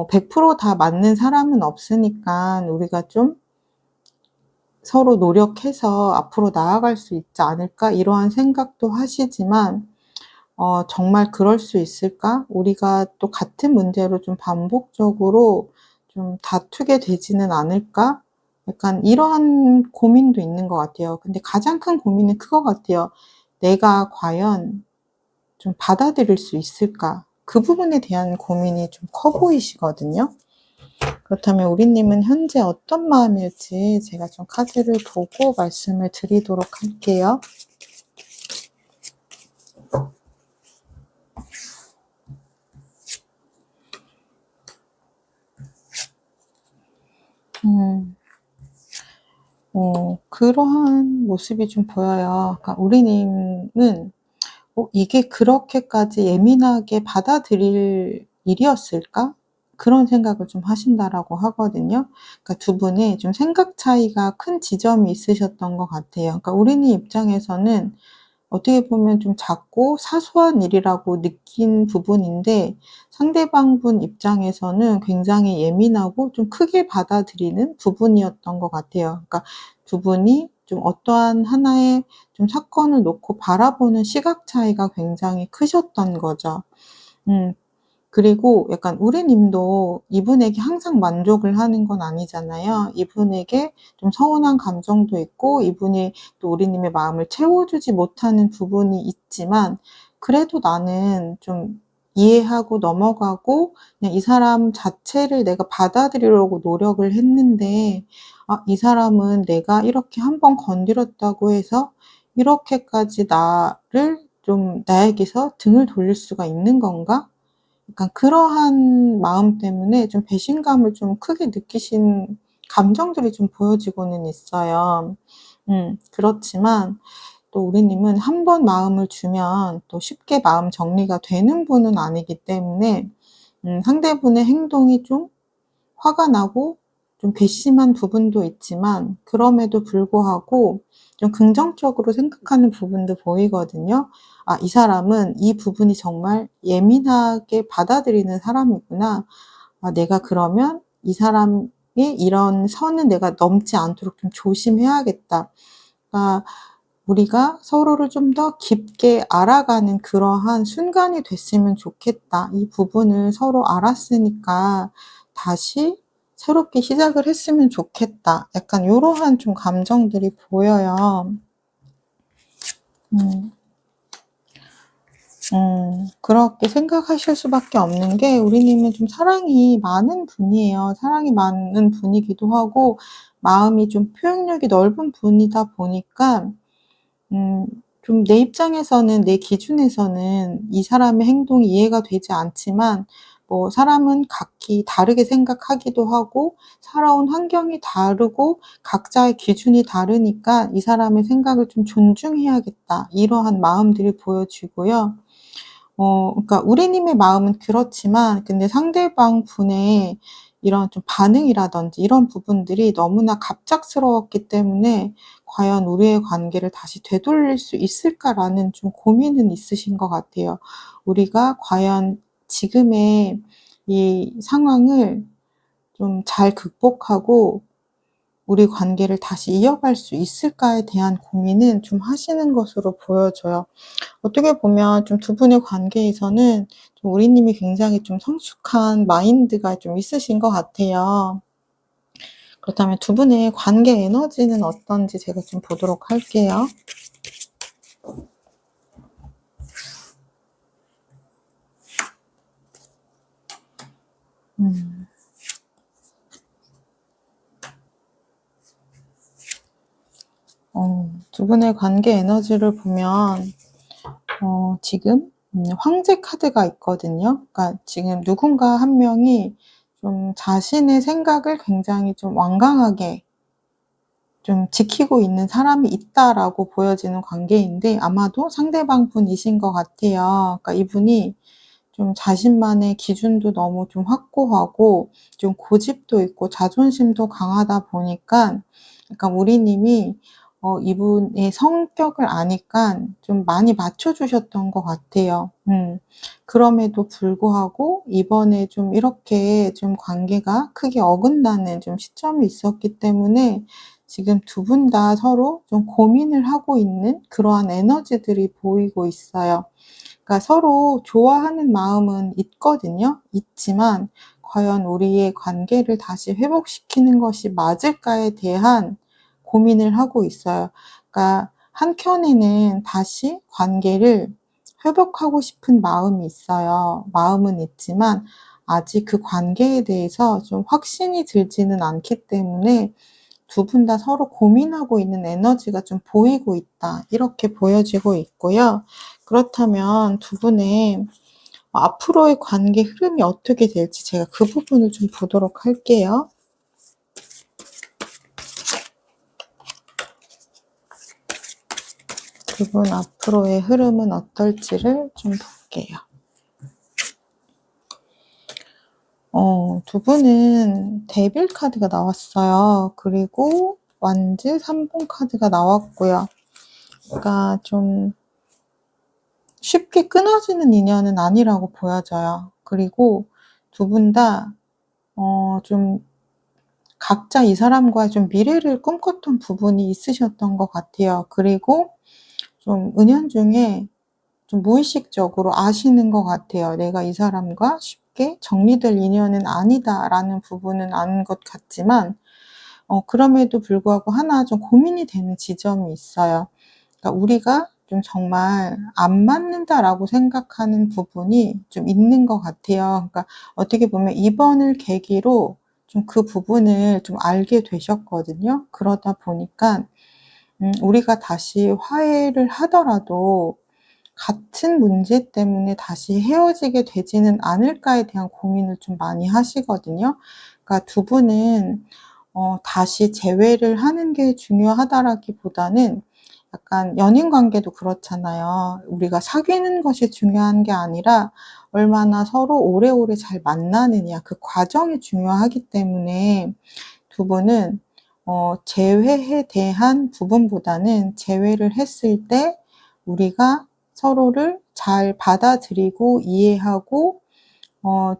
100%다 맞는 사람은 없으니까 우리가 좀 서로 노력해서 앞으로 나아갈 수 있지 않을까 이러한 생각도 하시지만 정말 그럴 수 있을까? 우리가 또 같은 문제로 좀 반복적으로 좀 다투게 되지는 않을까? 약간 이러한 고민도 있는 것 같아요. 근데 가장 큰 고민은 그거 같아요. 내가 과연 좀 받아들일 수 있을까? 그 부분에 대한 고민이 좀 커 보이시거든요. 그렇다면 우리님은 현재 어떤 마음일지 제가 좀 카드를 보고 말씀을 드리도록 할게요. 그러한 모습이 좀 보여요. 그러니까 우리님은 이게 그렇게까지 예민하게 받아들일 일이었을까? 그런 생각을 좀 하신다라고 하거든요. 그러니까 두 분의 좀 생각 차이가 큰 지점이 있으셨던 것 같아요. 그러니까 우리님 입장에서는 어떻게 보면 좀 작고 사소한 일이라고 느낀 부분인데 상대방 분 입장에서는 굉장히 예민하고 좀 크게 받아들이는 부분이었던 것 같아요. 그러니까 두 분이 좀 어떠한 하나의 좀 사건을 놓고 바라보는 시각 차이가 굉장히 크셨던 거죠. 음. 그리고 약간 우리님도 이분에게 항상 만족을 하는 건 아니잖아요. 이분에게 좀 서운한 감정도 있고 이분이 또 우리님의 마음을 채워주지 못하는 부분이 있지만 그래도 나는 좀 이해하고 넘어가고 그냥 이 사람 자체를 내가 받아들이려고 노력을 했는데 이 사람은 내가 이렇게 한번 건드렸다고 해서 이렇게까지 나를 좀 나에게서 등을 돌릴 수가 있는 건가? 약간 그러한 마음 때문에 좀 배신감을 좀 크게 느끼신 감정들이 좀 보여지고는 있어요. 그렇지만 또 우리님은 한 번 마음을 주면 또 쉽게 마음 정리가 되는 분은 아니기 때문에 상대분의 행동이 좀 화가 나고 좀 괘씸한 부분도 있지만 그럼에도 불구하고 좀 긍정적으로 생각하는 부분도 보이거든요. '이 사람은 이 부분이 정말 예민하게 받아들이는 사람이구나. 내가 그러면 이 사람의 이런 선은 내가 넘지 않도록 좀 조심해야겠다.' 그러니까 우리가 서로를 좀 더 깊게 알아가는 그러한 순간이 됐으면 좋겠다. 이 부분을 서로 알았으니까 다시 새롭게 시작을 했으면 좋겠다. 약간 요러한 좀 감정들이 보여요. 음. 그렇게 생각하실 수밖에 없는 게 우리님은 좀 사랑이 많은 분이에요. 사랑이 많은 분이기도 하고 마음이 좀 표현력이 넓은 분이다 보니까 음 좀 내 입장에서는 내 기준에서는 이 사람의 행동이 이해가 되지 않지만 뭐 사람은 각기 다르게 생각하기도 하고 살아온 환경이 다르고 각자의 기준이 다르니까 '이 사람의 생각을 좀 존중해야겠다.' 이러한 마음들이 보여지고요. 그러니까 우리님의 마음은 그렇지만 근데 상대방 분의 이런 좀 반응이라든지 이런 부분들이 너무나 갑작스러웠기 때문에 '과연 우리의 관계를 다시 되돌릴 수 있을까?'라는 좀 고민은 있으신 것 같아요. 우리가 과연 지금의 이 상황을 좀 잘 극복하고 우리 관계를 다시 이어갈 수 있을까에 대한 고민은 좀 하시는 것으로 보여져요. 어떻게 보면 좀 두 분의 관계에서는 좀 우리님이 굉장히 좀 성숙한 마인드가 좀 있으신 것 같아요. 그렇다면 두 분의 관계 에너지는 어떤지 제가 좀 보도록 할게요. 음. 두 분의 관계 에너지를 보면 지금 황제 카드가 있거든요. 그러니까 지금 누군가 한 명이 좀 자신의 생각을 굉장히 좀 완강하게 좀 지키고 있는 사람이 있다라고 보여지는 관계인데 아마도 상대방 분이신 것 같아요. 그러니까 이분이 좀 자신만의 기준도 너무 좀 확고하고 좀 고집도 있고 자존심도 강하다 보니까 약간 우리님이 이분의 성격을 아니까 좀 많이 맞춰 주셨던 것 같아요. 그럼에도 불구하고 이번에 좀 이렇게 좀 관계가 크게 어긋나는 좀 시점이 있었기 때문에 지금 두 분 다 서로 좀 고민을 하고 있는 그러한 에너지들이 보이고 있어요. 그러니까 서로 좋아하는 마음은 있거든요. 있지만 과연 우리의 관계를 다시 회복시키는 것이 맞을까에 대한 고민을 하고 있어요. 그러니까 한켠에는 다시 관계를 회복하고 싶은 마음이 있어요. 마음은 있지만 아직 그 관계에 대해서 좀 확신이 들지는 않기 때문에 두 분 다 서로 고민하고 있는 에너지가 좀 보이고 있다. 이렇게 보여지고 있고요. 그렇다면 두 분의 앞으로의 관계 흐름이 어떻게 될지 제가 그 부분을 좀 보도록 할게요. 두 분 앞으로의 흐름은 어떨지를 좀 볼게요. 두 분은 데빌 카드가 나왔어요. 그리고 완즈 3번 카드가 나왔고요. 그러니까 좀 쉽게 끊어지는 인연은 아니라고 보여져요. 그리고 두 분 다 좀 각자 이 사람과의 좀 미래를 꿈꿨던 부분이 있으셨던 것 같아요. 그리고 좀 은연중에 좀 무의식적으로 아시는 것 같아요. '내가 이 사람과 쉽게 정리될 인연은 아니다.'라는 부분은 아는 것 같지만 그럼에도 불구하고 하나 좀 고민이 되는 지점이 있어요. 그러니까 우리가 좀 정말 '안 맞는다.'라고 생각하는 부분이 좀 있는 것 같아요. 그러니까 어떻게 보면 이번을 계기로 좀 그 부분을 좀 알게 되셨거든요. 그러다 보니까 우리가 다시 화해를 하더라도 '같은 문제 때문에 다시 헤어지게 되지는 않을까.'에 대한 고민을 좀 많이 하시거든요. 그러니까 두 분은 다시 재회를 하는 게 중요하다라기보다는 약간 연인 관계도 그렇잖아요. 우리가 사귀는 것이 중요한 게 아니라 얼마나 서로 오래오래 잘 만나느냐 그 과정이 중요하기 때문에 두 분은 재회에 대한 부분보다는 재회를 했을 때 우리가 서로를 잘 받아들이고 이해하고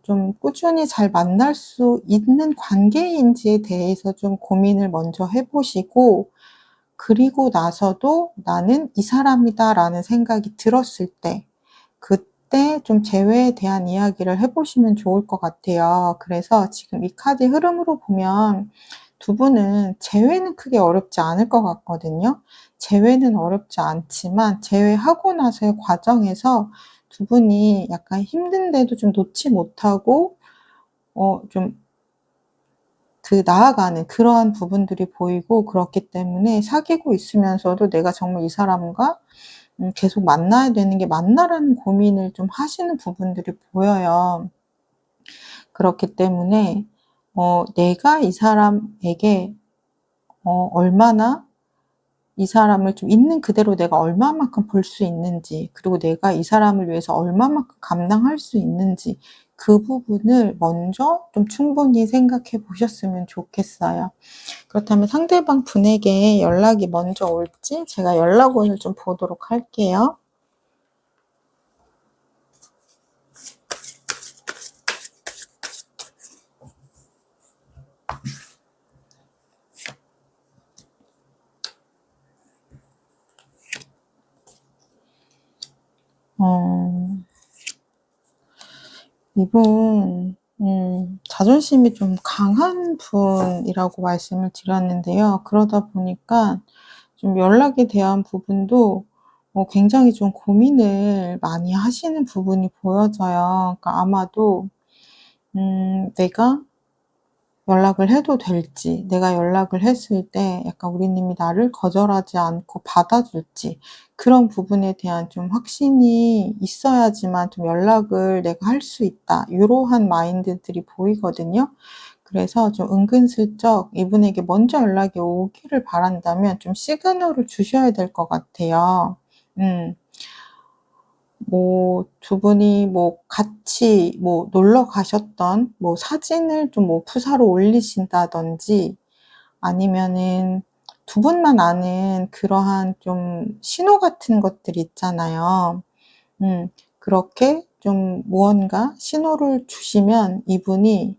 좀 꾸준히 잘 만날 수 있는 관계인지에 대해서 좀 고민을 먼저 해 보시고 그리고 나서도 '나는 이 사람이다.'라는 생각이 들었을 때 그때 좀 재회에 대한 이야기를 해 보시면 좋을 것 같아요. 그래서 지금 이 카드 흐름으로 보면 두 분은 재회는 크게 어렵지 않을 것 같거든요. 재회는 어렵지 않지만 재회하고 나서의 과정에서 두 분이 약간 힘든데도 좀 놓지 못하고 좀 나아가는 그러한 부분들이 보이고, 그렇기 때문에 사귀고 있으면서도 '내가 정말 이 사람과 계속 만나야 되는 게 맞나?'라는 고민을 좀 하시는 부분들이 보여요. 그렇기 때문에 내가 이 사람에게 얼마나 이 사람을 좀 있는 그대로 내가 얼마만큼 볼 수 있는지, 그리고 내가 이 사람을 위해서 얼마만큼 감당할 수 있는지, 그 부분을 먼저 좀 충분히 생각해 보셨으면 좋겠어요. 그렇다면 상대방 분에게 연락이 먼저 올지 제가 연락원을 좀 보도록 할게요. 어 이분 자존심이 좀 강한 분이라고 말씀을 드렸는데요. 그러다 보니까 좀 연락에 대한 부분도 굉장히 좀 고민을 많이 하시는 부분이 보여져요. 그러니까 아마도 내가 연락을 해도 될지, 내가 연락을 했을 때 약간 우리님이 나를 거절하지 않고 받아줄지, 그런 부분에 대한 좀 확신이 있어야지만 좀 '연락을 내가 할 수 있다.' 요러한 마인드들이 보이거든요. 그래서 좀 은근슬쩍 이분에게 먼저 연락이 오기를 바란다면 좀 시그널을 주셔야 될 것 같아요. 음. 뭐 두 분이 뭐 같이 뭐 놀러 가셨던 뭐 사진을 좀 뭐 프사로 올리신다든지, 아니면은 두 분만 아는 그러한 좀 신호 같은 것들 있잖아요. 음. 그렇게 좀 무언가 신호를 주시면 이분이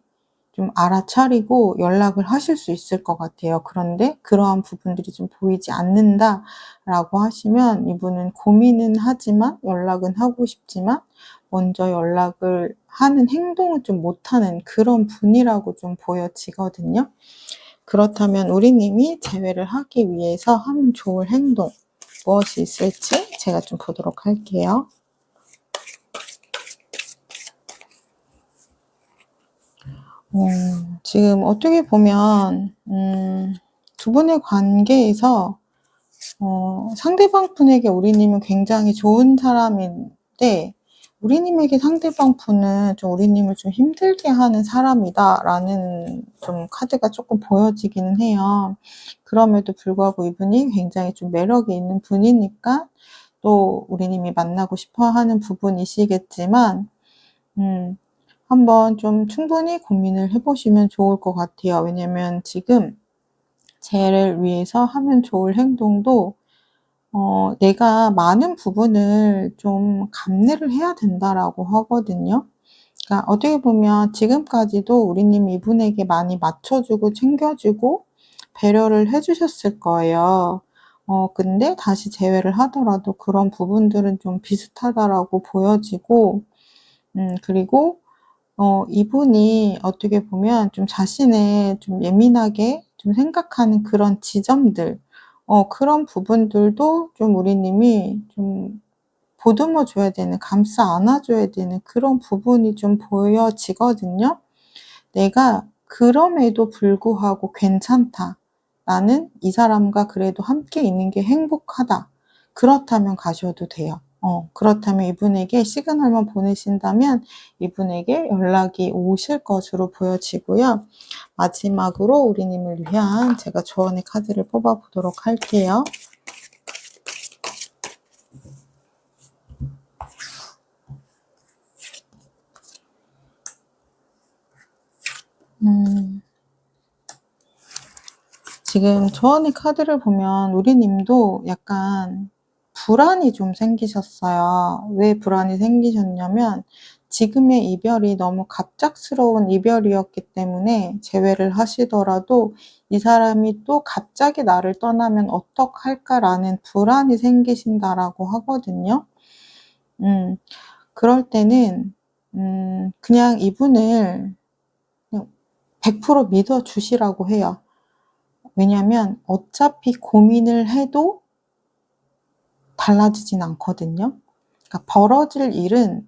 좀 알아차리고 연락을 하실 수 있을 것 같아요. 그런데 그러한 부분들이 좀 보이지 않는다라고 하시면 이분은 고민은 하지만 연락은 하고 싶지만 먼저 연락을 하는 행동을 좀 못하는 그런 분이라고 좀 보여지거든요. 그렇다면 우리님이 재회를 하기 위해서 하면 좋을 행동 무엇이 있을지 제가 좀 보도록 할게요. 지금 어떻게 보면 두 분의 관계에서 상대방 분에게 우리님은 굉장히 좋은 사람인데, 우리님에게 상대방 분은 좀 우리님을 좀 힘들게 하는 사람이다라는 좀 카드가 조금 보여지기는 해요. 그럼에도 불구하고 이분이 굉장히 좀 매력이 있는 분이니까 또 우리님이 만나고 싶어 하는 부분이시겠지만, 음 한번 좀 충분히 고민을 해 보시면 좋을 것 같아요. 왜냐면 지금 쟤를 위해서 하면 좋을 행동도 "내가 많은 부분을 좀 감내를 해야 된다."라고 하거든요. 그러니까 어떻게 보면 지금까지도 우리님이 이분에게 많이 맞춰 주고 챙겨 주고 배려를 해 주셨을 거예요. 근데 다시 재회를 하더라도 그런 부분들은 좀 비슷하다라고 보여지고, 그리고 이분이 어떻게 보면 좀 자신을 좀 예민하게 좀 생각하는 그런 지점들, 그런 부분들도 좀 우리님이 좀 보듬어 줘야 되는, 감싸 안아 줘야 되는 그런 부분이 좀 보여지거든요. '내가 그럼에도 불구하고 괜찮다. 나는 이 사람과 그래도 함께 있는 게 행복하다.' 그렇다면 가셔도 돼요. 그렇다면 이분에게 시그널만 보내신다면 이분에게 연락이 오실 것으로 보여지고요. 마지막으로 우리님을 위한 제가 조언의 카드를 뽑아 보도록 할게요. 음. 지금 조언의 카드를 보면 우리님도 약간 불안이 좀 생기셨어요. 왜 불안이 생기셨냐면 지금의 이별이 너무 갑작스러운 이별이었기 때문에 재회를 하시더라도 '이 사람이 또 갑자기 나를 떠나면 어떡할까.'라는 불안이 생기신다라고 하거든요. 음. 그럴 때는 그냥 이분을 그냥 100% 믿어 주시라고 해요. 왜냐면 어차피 고민을 해도 달라지진 않거든요. 그러니까 벌어질 일은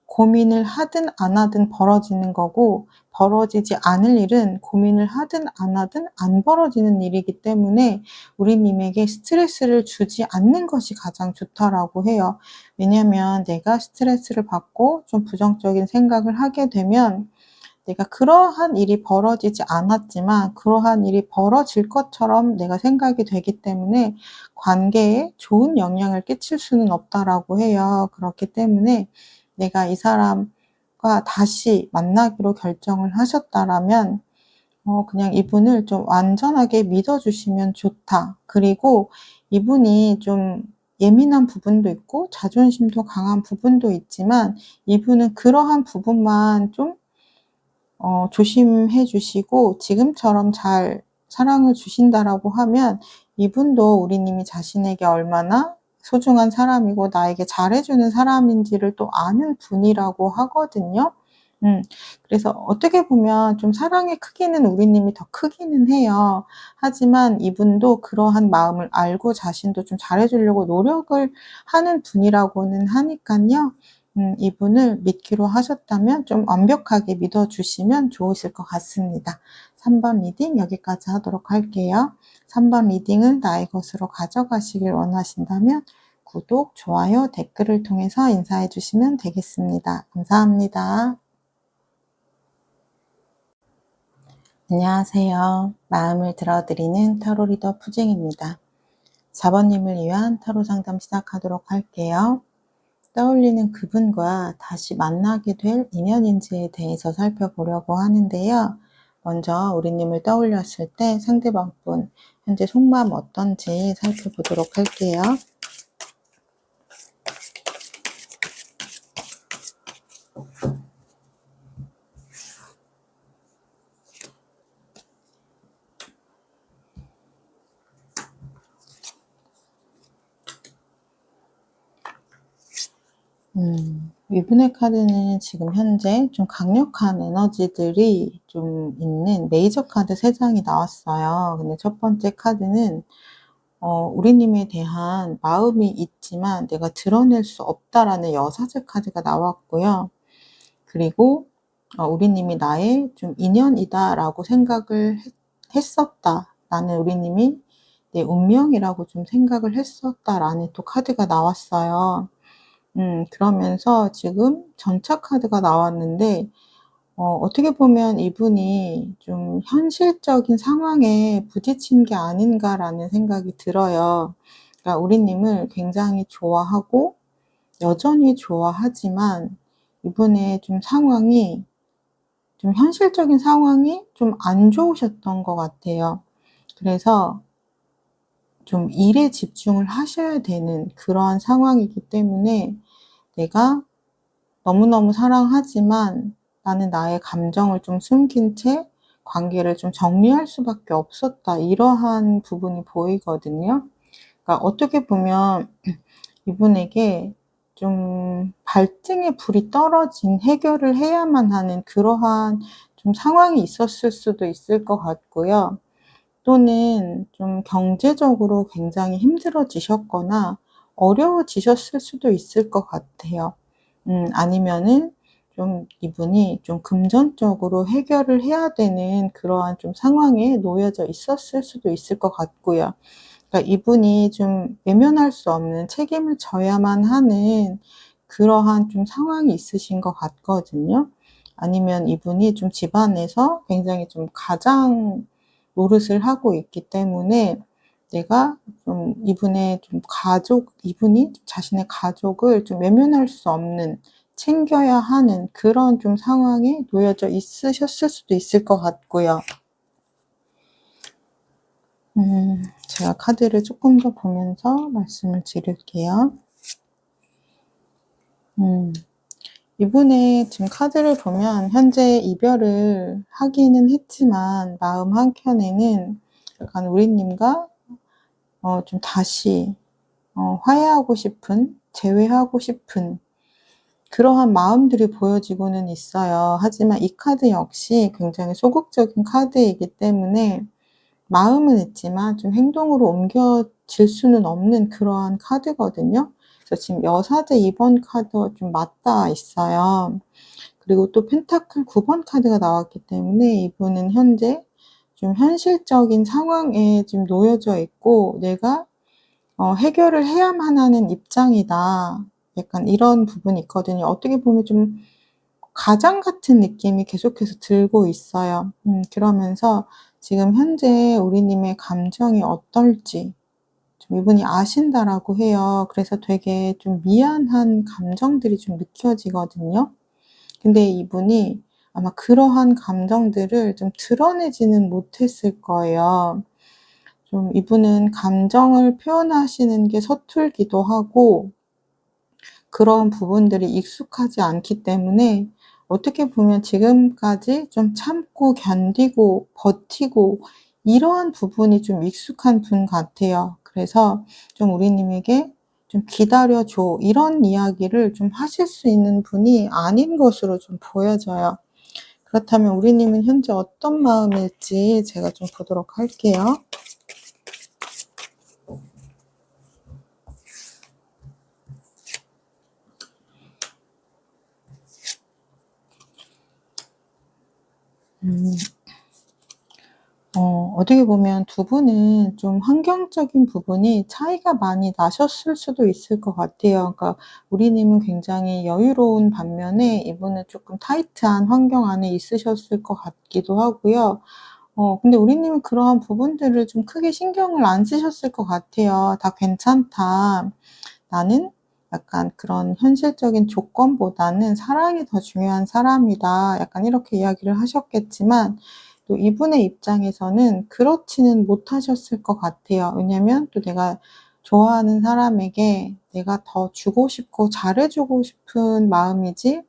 고민을 하든 안 하든 벌어지는 거고, 벌어지지 않을 일은 고민을 하든 안 하든 안 벌어지는 일이기 때문에 우리님에게 스트레스를 주지 않는 것이 가장 좋다라고 해요. 왜냐면 내가 스트레스를 받고 좀 부정적인 생각을 하게 되면 내가 그러한 일이 벌어지지 않았지만 그러한 일이 벌어질 것처럼 내가 생각이 되기 때문에 관계에 좋은 영향을 끼칠 수는 없다라고 해요. 그렇기 때문에 내가 이 사람과 다시 만나기로 결정을 하셨다라면 그냥 이분을 좀 완전하게 믿어 주시면 좋다. 그리고 이분이 좀 예민한 부분도 있고 자존심도 강한 부분도 있지만 이분은 그러한 부분만 좀 조심해 주시고 지금처럼 잘 사랑을 주신다라고 하면 이분도 우리님이 자신에게 얼마나 소중한 사람이고 나에게 잘해 주는 사람인지를 또 아는 분이라고 하거든요. 그래서 어떻게 보면 좀 사랑의 크기는 우리님이 더 크기는 해요. 하지만 이분도 그러한 마음을 알고 자신도 좀 잘해 주려고 노력을 하는 분이라고는 하니깐요. 이분을 믿기로 하셨다면 좀 완벽하게 믿어 주시면 좋으실 것 같습니다. 3번 리딩 여기까지 하도록 할게요. 3번 리딩을 나의 것으로 가져가시길 원하신다면 구독, 좋아요, 댓글을 통해서 인사해 주시면 되겠습니다. 감사합니다. 안녕하세요. 마음을 들어드리는 타로 리더 푸징입니다. 4번님을 위한 타로 상담 시작하도록 할게요. 떠올리는 그분과 다시 만나게 될 인연인지에 대해서 살펴보려고 하는데요. 먼저 우리님을 떠올렸을 때 상대방분 현재 속마음 어떤지 살펴보도록 할게요. 이분의 카드는 지금 현재 좀 강력한 에너지들이 좀 있는 메이저 카드 3장이 나왔어요. 근데 첫 번째 카드는 우리님에 대한 마음이 있지만 내가 드러낼 수 없다라는 여사제 카드가 나왔고요. 그리고 우리님이 나의 좀 인연이다라고 생각을 했었다. 나는 우리님이 내 운명이라고 좀 생각을 했었다라는 또 카드가 나왔어요. 그러면서 지금 전차 카드가 나왔는데 어떻게 보면 이분이 좀 '현실적인 상황에 부딪힌 게 아닌가.'라는 생각이 들어요. 그러니까 우리님을 굉장히 좋아하고 여전히 좋아하지만 이분의 좀 상황이 좀 현실적인 상황이 좀 안 좋으셨던 것 같아요. 그래서 좀 일에 집중을 하셔야 되는 그러한 상황이기 때문에 내가 너무너무 사랑하지만 나는 나의 감정을 좀 숨긴 채 관계를 좀 정리할 수밖에 없었다. 이러한 부분이 보이거든요. 그러니까 어떻게 보면 이분에게 좀 발등에 불이 떨어진 해결을 해야만 하는 그러한 좀 상황이 있었을 수도 있을 것 같고요. 또는 좀 경제적으로 굉장히 힘들어지셨거나 어려워지셨을 수도 있을 것 같아요. 아니면은 좀 이분이 좀 금전적으로 해결을 해야 되는 그러한 좀 상황에 놓여져 있었을 수도 있을 것 같고요. 그러니까 이분이 좀 외면할 수 없는 책임을 져야만 하는 그러한 좀 상황이 있으신 것 같거든요. 아니면 이분이 좀 집안에서 굉장히 좀 가장 노릇을 하고 있기 때문에 내가 좀 이분의 좀 이분이 자신의 가족을 좀 외면할 수 없는 챙겨야 하는 그런 좀 상황에 놓여져 있으셨을 수도 있을 것 같고요. 제가 카드를 조금 더 보면서 말씀을 드릴게요. 이분의 지금 카드를 보면 현재 이별을 하기는 했지만 마음 한켠에는 약간 우리님과 좀 다시 화해하고 싶은, 재회하고 싶은 그러한 마음들이 보여지고는 있어요. 하지만 이 카드 역시 굉장히 소극적인 카드이기 때문에 마음은 있지만 좀 행동으로 옮겨질 수는 없는 그러한 카드거든요. 그래서 지금 여사제 2번 카드와 좀 맞닿아 있어요. 그리고 또 펜타클 9번 카드가 나왔기 때문에 이분은 현재 좀 현실적인 상황에 지금 놓여져 있고 '내가 해결을 해야만 하는 입장이다.' 약간 이런 부분이 있거든요. 어떻게 보면 좀 가장 같은 느낌이 계속해서 들고 있어요. 그러면서 지금 현재 우리님의 감정이 어떨지 좀 이분이 아신다라고 해요. 그래서 되게 좀 미안한 감정들이 좀 느껴지거든요. 근데 이분이 아마 그러한 감정들을 좀 드러내지는 못했을 거예요. 좀 이분은 감정을 표현하시는 게 서툴기도 하고 그런 부분들이 익숙하지 않기 때문에 어떻게 보면 지금까지 좀 참고 견디고 버티고 이러한 부분이 좀 익숙한 분 같아요. 그래서 좀 우리님에게 좀 "기다려 줘." 이런 이야기를 좀 하실 수 있는 분이 아닌 것으로 좀 보여져요. 그렇다면 우리님은 현재 어떤 마음일지 제가 좀 보도록 할게요. 음. 어떻게 보면 두 분은 좀 환경적인 부분이 차이가 많이 나셨을 수도 있을 것 같아요. 그러니까 우리님은 굉장히 여유로운 반면에 이분은 조금 타이트한 환경 안에 있으셨을 것 같기도 하고요. 근데 우리님은 그러한 부분들을 좀 크게 신경을 안 쓰셨을 것 같아요. '다 괜찮다. 나는 약간 그런 현실적인 조건보다는 사랑이 더 중요한 사람이다.' 약간 이렇게 이야기를 하셨겠지만 또 이분의 입장에서는 그렇지는 못하셨을 것 같아요. 왜냐면 또 내가 좋아하는 사람에게 내가 더 주고 싶고 잘해 주고 싶은 마음이지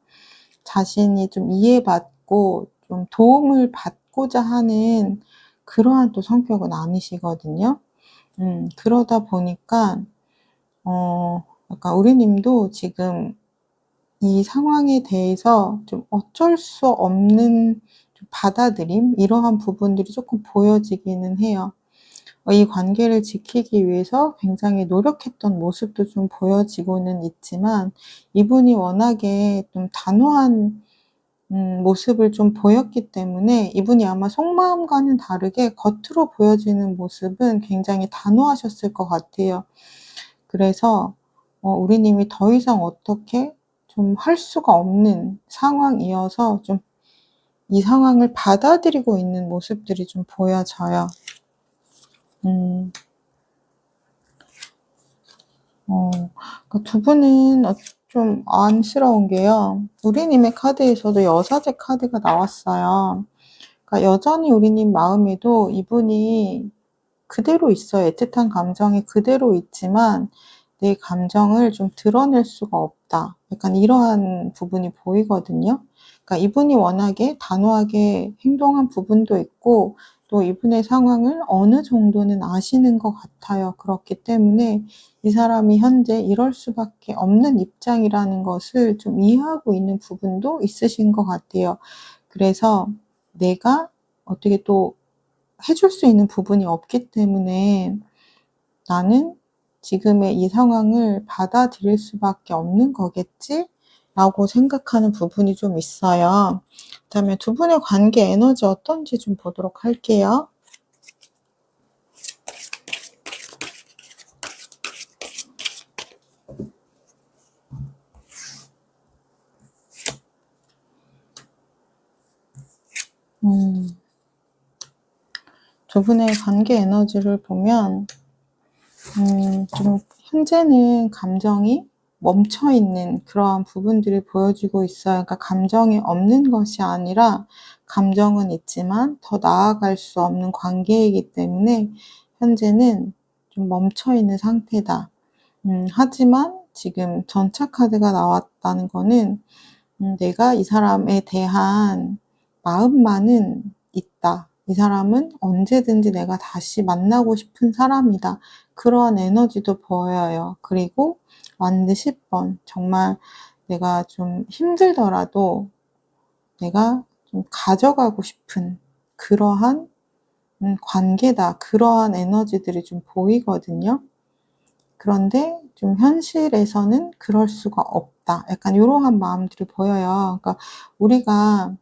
자신이 좀 이해받고 좀 도움을 받고자 하는 그러한 또 성격은 아니시거든요. 그러다 보니까 약간 우리님도 지금 이 상황에 대해서 좀 어쩔 수 없는 좀 받아들임 이러한 부분들이 쪼끔 보여지기는 해요. 이 관계를 지키기 위해서 굉장히 노력했던 모습도 좀 보여지고는 있지만 이분이 워낙에 좀 단호한 모습을 좀 보였기 때문에 이분이 아마 속마음과는 다르게 겉으로 보여지는 모습은 굉장히 단호하셨을 것 같아요. 그래서 우리님이 더 이상 어떻게 좀 할 수가 없는 상황이어서 좀 이 상황을 받아들이고 있는 모습들이 좀 보여져요. 음. 어 그 두 분은 좀 안쓰러운 게요. 우리님의 카드에서도 여사제 카드가 나왔어요. 그러니까 여전히 우리님 마음에도 이분이 그대로 있어요. 애틋한 감정이 그대로 있지만 '내 감정을 좀 드러낼 수가 없다.' 약간 이러한 부분이 보이거든요. 그러니까 이분이 워낙에 단호하게 행동한 부분도 있고 또 이분의 상황을 어느 정도는 아시는 것 같아요. 그렇기 때문에 이 사람이 현재 이럴 수밖에 없는 입장이라는 것을 좀 이해하고 있는 부분도 있으신 것 같아요. 그래서 내가 어떻게 또 해줄 수 있는 부분이 없기 때문에 '나는 지금의 이 상황을 받아들일 수밖에 없는 거겠지?'라고 생각하는 부분이 좀 있어요. 그다음에 두 분의 관계 에너지 어떤지 좀 보도록 할게요. 음. 두 분의 관계 에너지를 보면 좀 현재는 감정이 멈춰 있는 그러한 부분들이 보여지고 있어요. 그러니까 감정이 없는 것이 아니라 감정은 있지만 더 나아갈 수 없는 관계이기 때문에 현재는 좀 멈춰 있는 상태다. 하지만 지금 전차 카드가 나왔다는 거는 '내가 이 사람에 대한 마음만은 있다. 이 사람은 언제든지 내가 다시 만나고 싶은 사람이다.' 그러한 에너지도 보여요. 그리고 완드 10번 정말 내가 좀 힘들더라도 내가 좀 가져가고 싶은 그러한 관계다. 그러한 에너지들이 좀 보이거든요. 그런데 좀 '현실에서는 그럴 수가 없다.' 약간 요러한 마음들이 보여요. 그러니까 우리가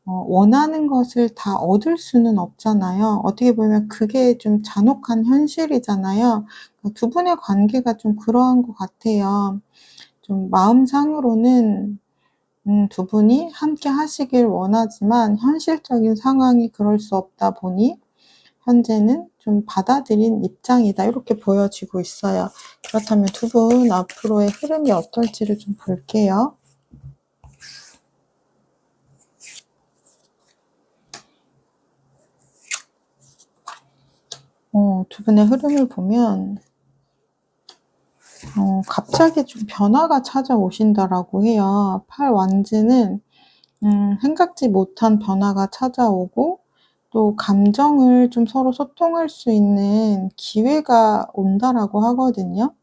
원하는 것을 다 얻을 수는 없잖아요. 어떻게 보면 그게 좀 잔혹한 현실이잖아요. 두 분의 관계가 좀 그러한 것 같아요. 좀 마음상으로는 두 분이 함께 하시길 원하지만 현실적인 상황이 그럴 수 없다 보니 현재는 좀 받아들인 입장이다. 이렇게 보여지고 있어요. 그렇다면 두 분 앞으로의 흐름이 어떨지를 좀 볼게요. 두 분의 흐름을 보면 갑자기 좀 변화가 찾아오신다라고 해요. 팔완즈는 생각지 못한 변화가 찾아오고 또 감정을 좀 서로 소통할 수 있는 기회가 온다라고 하거든요.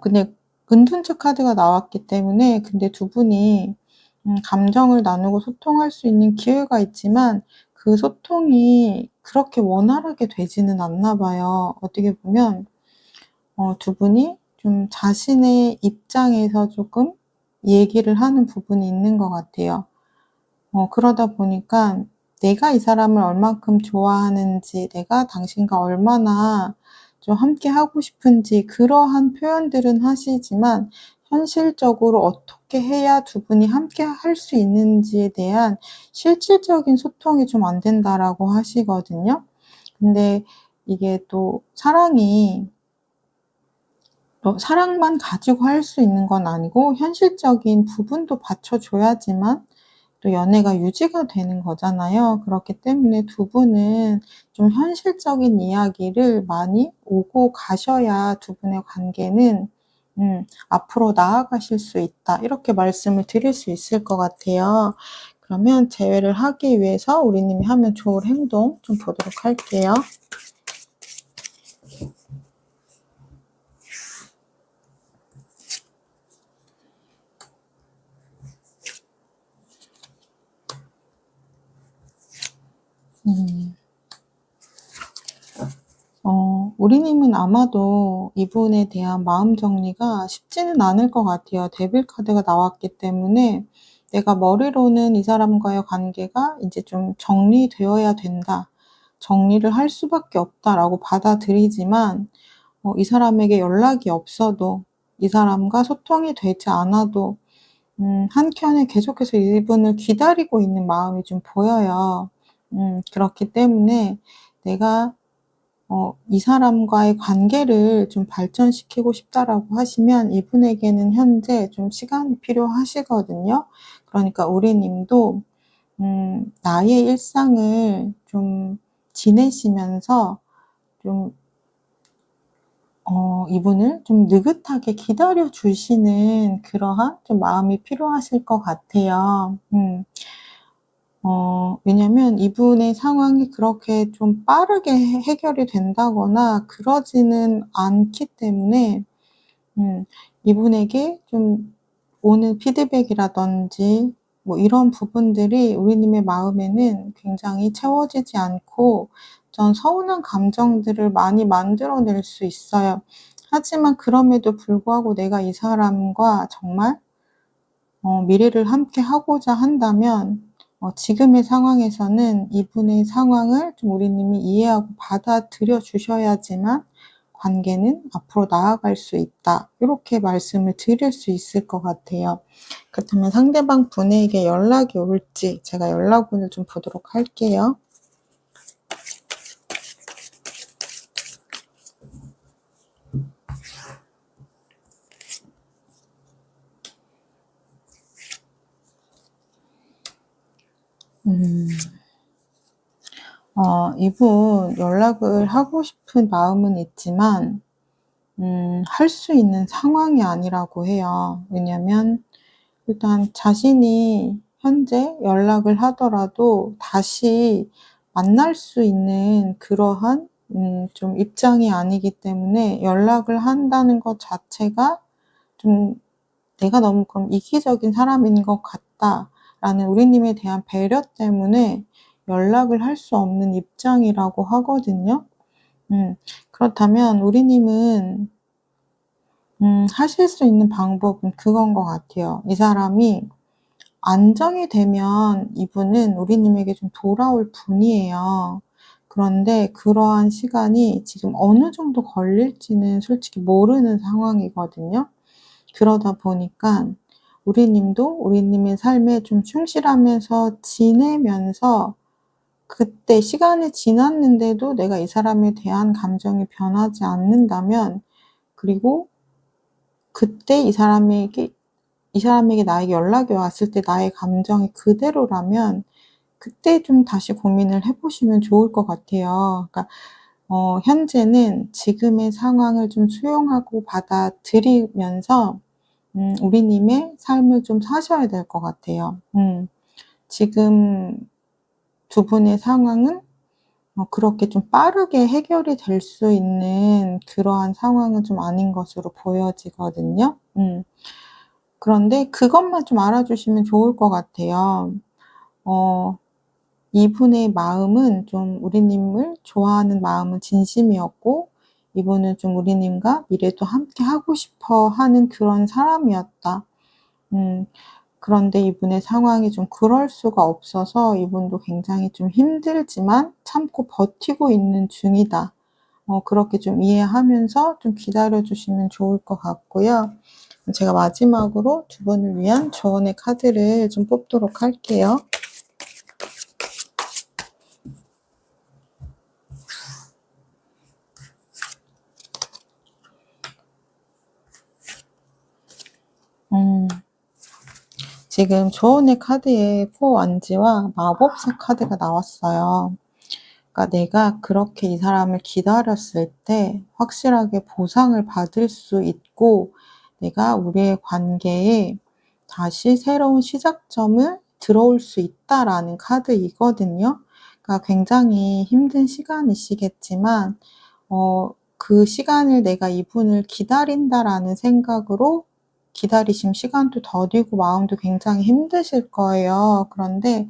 근데 은둔자 카드가 나왔기 때문에 근데 두 분이 감정을 나누고 소통할 수 있는 기회가 있지만 그 소통이 그렇게 원활하게 되지는 않나 봐요. 어떻게 보면 두 분이 좀 자신의 입장에서 조금 얘기를 하는 부분이 있는 것 같아요. 그러다 보니까 내가 이 사람을 얼만큼 좋아하는지, 내가 당신과 얼마나 좀 함께하고 싶은지 그러한 표현들은 하시지만 현실적으로 어떻게 해야 두 분이 함께할 수 있는지에 대한 실질적인 소통이 좀 안 된다라고 하시거든요. 근데 이게 또 사랑만 가지고 할 수 있는 건 아니고 현실적인 부분도 받쳐줘야지만 또 연애가 유지가 되는 거잖아요. 그렇기 때문에 두 분은 좀 현실적인 이야기를 많이 오고 가셔야 두 분의 관계는 앞으로 나아가실 수 있다. 이렇게 말씀을 드릴 수 있을 것 같아요. 그러면 재회를 하기 위해서 우리님이 하면 좋을 행동 좀 보도록 할게요. 우리님은 아마도 이분에 대한 마음 정리가 쉽지는 않을 것 같아요. 데빌 카드가 나왔기 때문에 내가 머리로는 이 사람과의 관계가 이제 좀 정리되어야 된다. 정리를 할 수밖에 없다라고 받아들이지만 이 사람에게 연락이 없어도 이 사람과 소통이 되지 않아도 한켠에 계속해서 이분을 기다리고 있는 마음이 좀 보여요. 그렇기 때문에 내가 이 사람과의 관계를 좀 발전시키고 싶다라고 하시면 이분에게는 현재 좀 시간이 필요하시거든요. 그러니까 우리님도 나의 일상을 좀 지내시면서 좀 이분을 좀 느긋하게 기다려 주시는 그러한 좀 마음이 필요하실 것 같아요. 왜냐면 이분의 상황이 그렇게 좀 빠르게 해결이 된다거나 그러지는 않기 때문에 이분에게 좀 오는 피드백이라든지 뭐 이런 부분들이 우리님의 마음에는 굉장히 채워지지 않고 좀 서운한 감정들을 많이 만들어낼 수 있어요. 하지만 그럼에도 불구하고 내가 이 사람과 정말 미래를 함께 하고자 한다면 지금의 상황에서는 이분의 상황을 좀 우리님이 이해하고 받아들여 주셔야지만 관계는 앞으로 나아갈 수 있다. 이렇게 말씀을 드릴 수 있을 것 같아요. 그렇다면 상대방 분에게 연락이 올지 제가 연락운을 좀 보도록 할게요. 이분 연락을 하고 싶은 마음은 있지만 할 수 있는 상황이 아니라고 해요. 왜냐면 일단 자신이 현재 연락을 하더라도 다시 만날 수 있는 그러한 좀 입장이 아니기 때문에 연락을 한다는 것 자체가 좀 '내가 너무 그럼 이기적인 사람인 것 같다.'라는 우리님에 대한 배려 때문에 연락을 할 수 없는 입장이라고 하거든요. 그렇다면 우리님은 하실 수 있는 방법은 그건 것 같아요. 이 사람이 안정이 되면 이분은 우리님에게 좀 돌아올 분이에요. 그런데 그러한 시간이 지금 어느 정도 걸릴지는 솔직히 모르는 상황이거든요. 그러다 보니까 우리님도 우리님의 삶에 좀 충실하면서 지내면서 그때 시간이 지났는데도 내가 이 사람에 대한 감정이 변하지 않는다면, 그리고 그때 이 사람에게 나에게 연락이 왔을 때 나의 감정이 그대로라면 그때 좀 다시 고민을 해 보시면 좋을 것 같아요. 그러니까 현재는 지금의 상황을 좀 수용하고 받아들이면서 우리님의 삶을 좀 사셔야 될 것 같아요. 지금 두 분의 상황은 그렇게 좀 빠르게 해결이 될 수 있는 그러한 상황은 좀 아닌 것으로 보여지거든요. 그런데 그것만 좀 알아주시면 좋을 것 같아요. 어 이분의 마음은 좀 우리님을 좋아하는 마음은 진심이었고, 이분은 좀 우리님과 미래도 함께 하고 싶어 하는 그런 사람이었다. 음 그런데 이분의 상황이 좀 그럴 수가 없어서 이분도 굉장히 좀 힘들지만 참고 버티고 있는 중이다. 그렇게 좀 이해하면서 좀 기다려 주시면 좋을 것 같고요. 제가 마지막으로 두 분을 위한 조언의 카드를 좀 뽑도록 할게요. 음. 지금 조언의 카드에 포완지와 마법사 카드가 나왔어요. 그러니까 내가 그렇게 이 사람을 기다렸을 때 확실하게 보상을 받을 수 있고, 내가 우리의 관계에 다시 새로운 시작점을 들어올 수 있다라는 카드이거든요. 그러니까 굉장히 힘든 시간이시겠지만 그 시간을 내가 이분을 기다린다라는 생각으로 기다리신 시간도 더디고 마음도 굉장히 힘드실 거예요. 그런데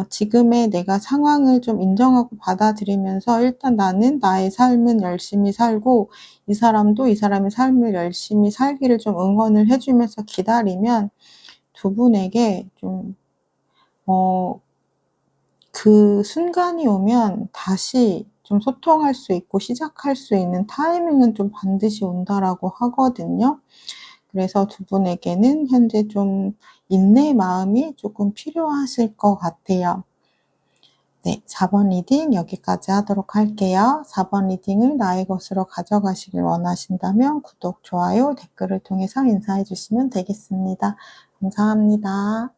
지금의 내가 상황을 좀 인정하고 받아들이면서 일단 나는 나의 삶은 열심히 살고 이 사람도 이 사람의 삶을 열심히 살기를 좀 응원을 해 주면서 기다리면 두 분에게 좀 어 그 순간이 오면 다시 좀 소통할 수 있고 시작할 수 있는 타이밍은 좀 반드시 온다라고 하거든요. 그래서 두 분에게는 현재 좀 인내의 마음이 조금 필요하실 것 같아요. 네, 4번 리딩 여기까지 하도록 할게요. 4번 리딩을 나의 것으로 가져가시길 원하신다면 구독, 좋아요, 댓글을 통해서 인사해 주시면 되겠습니다. 감사합니다.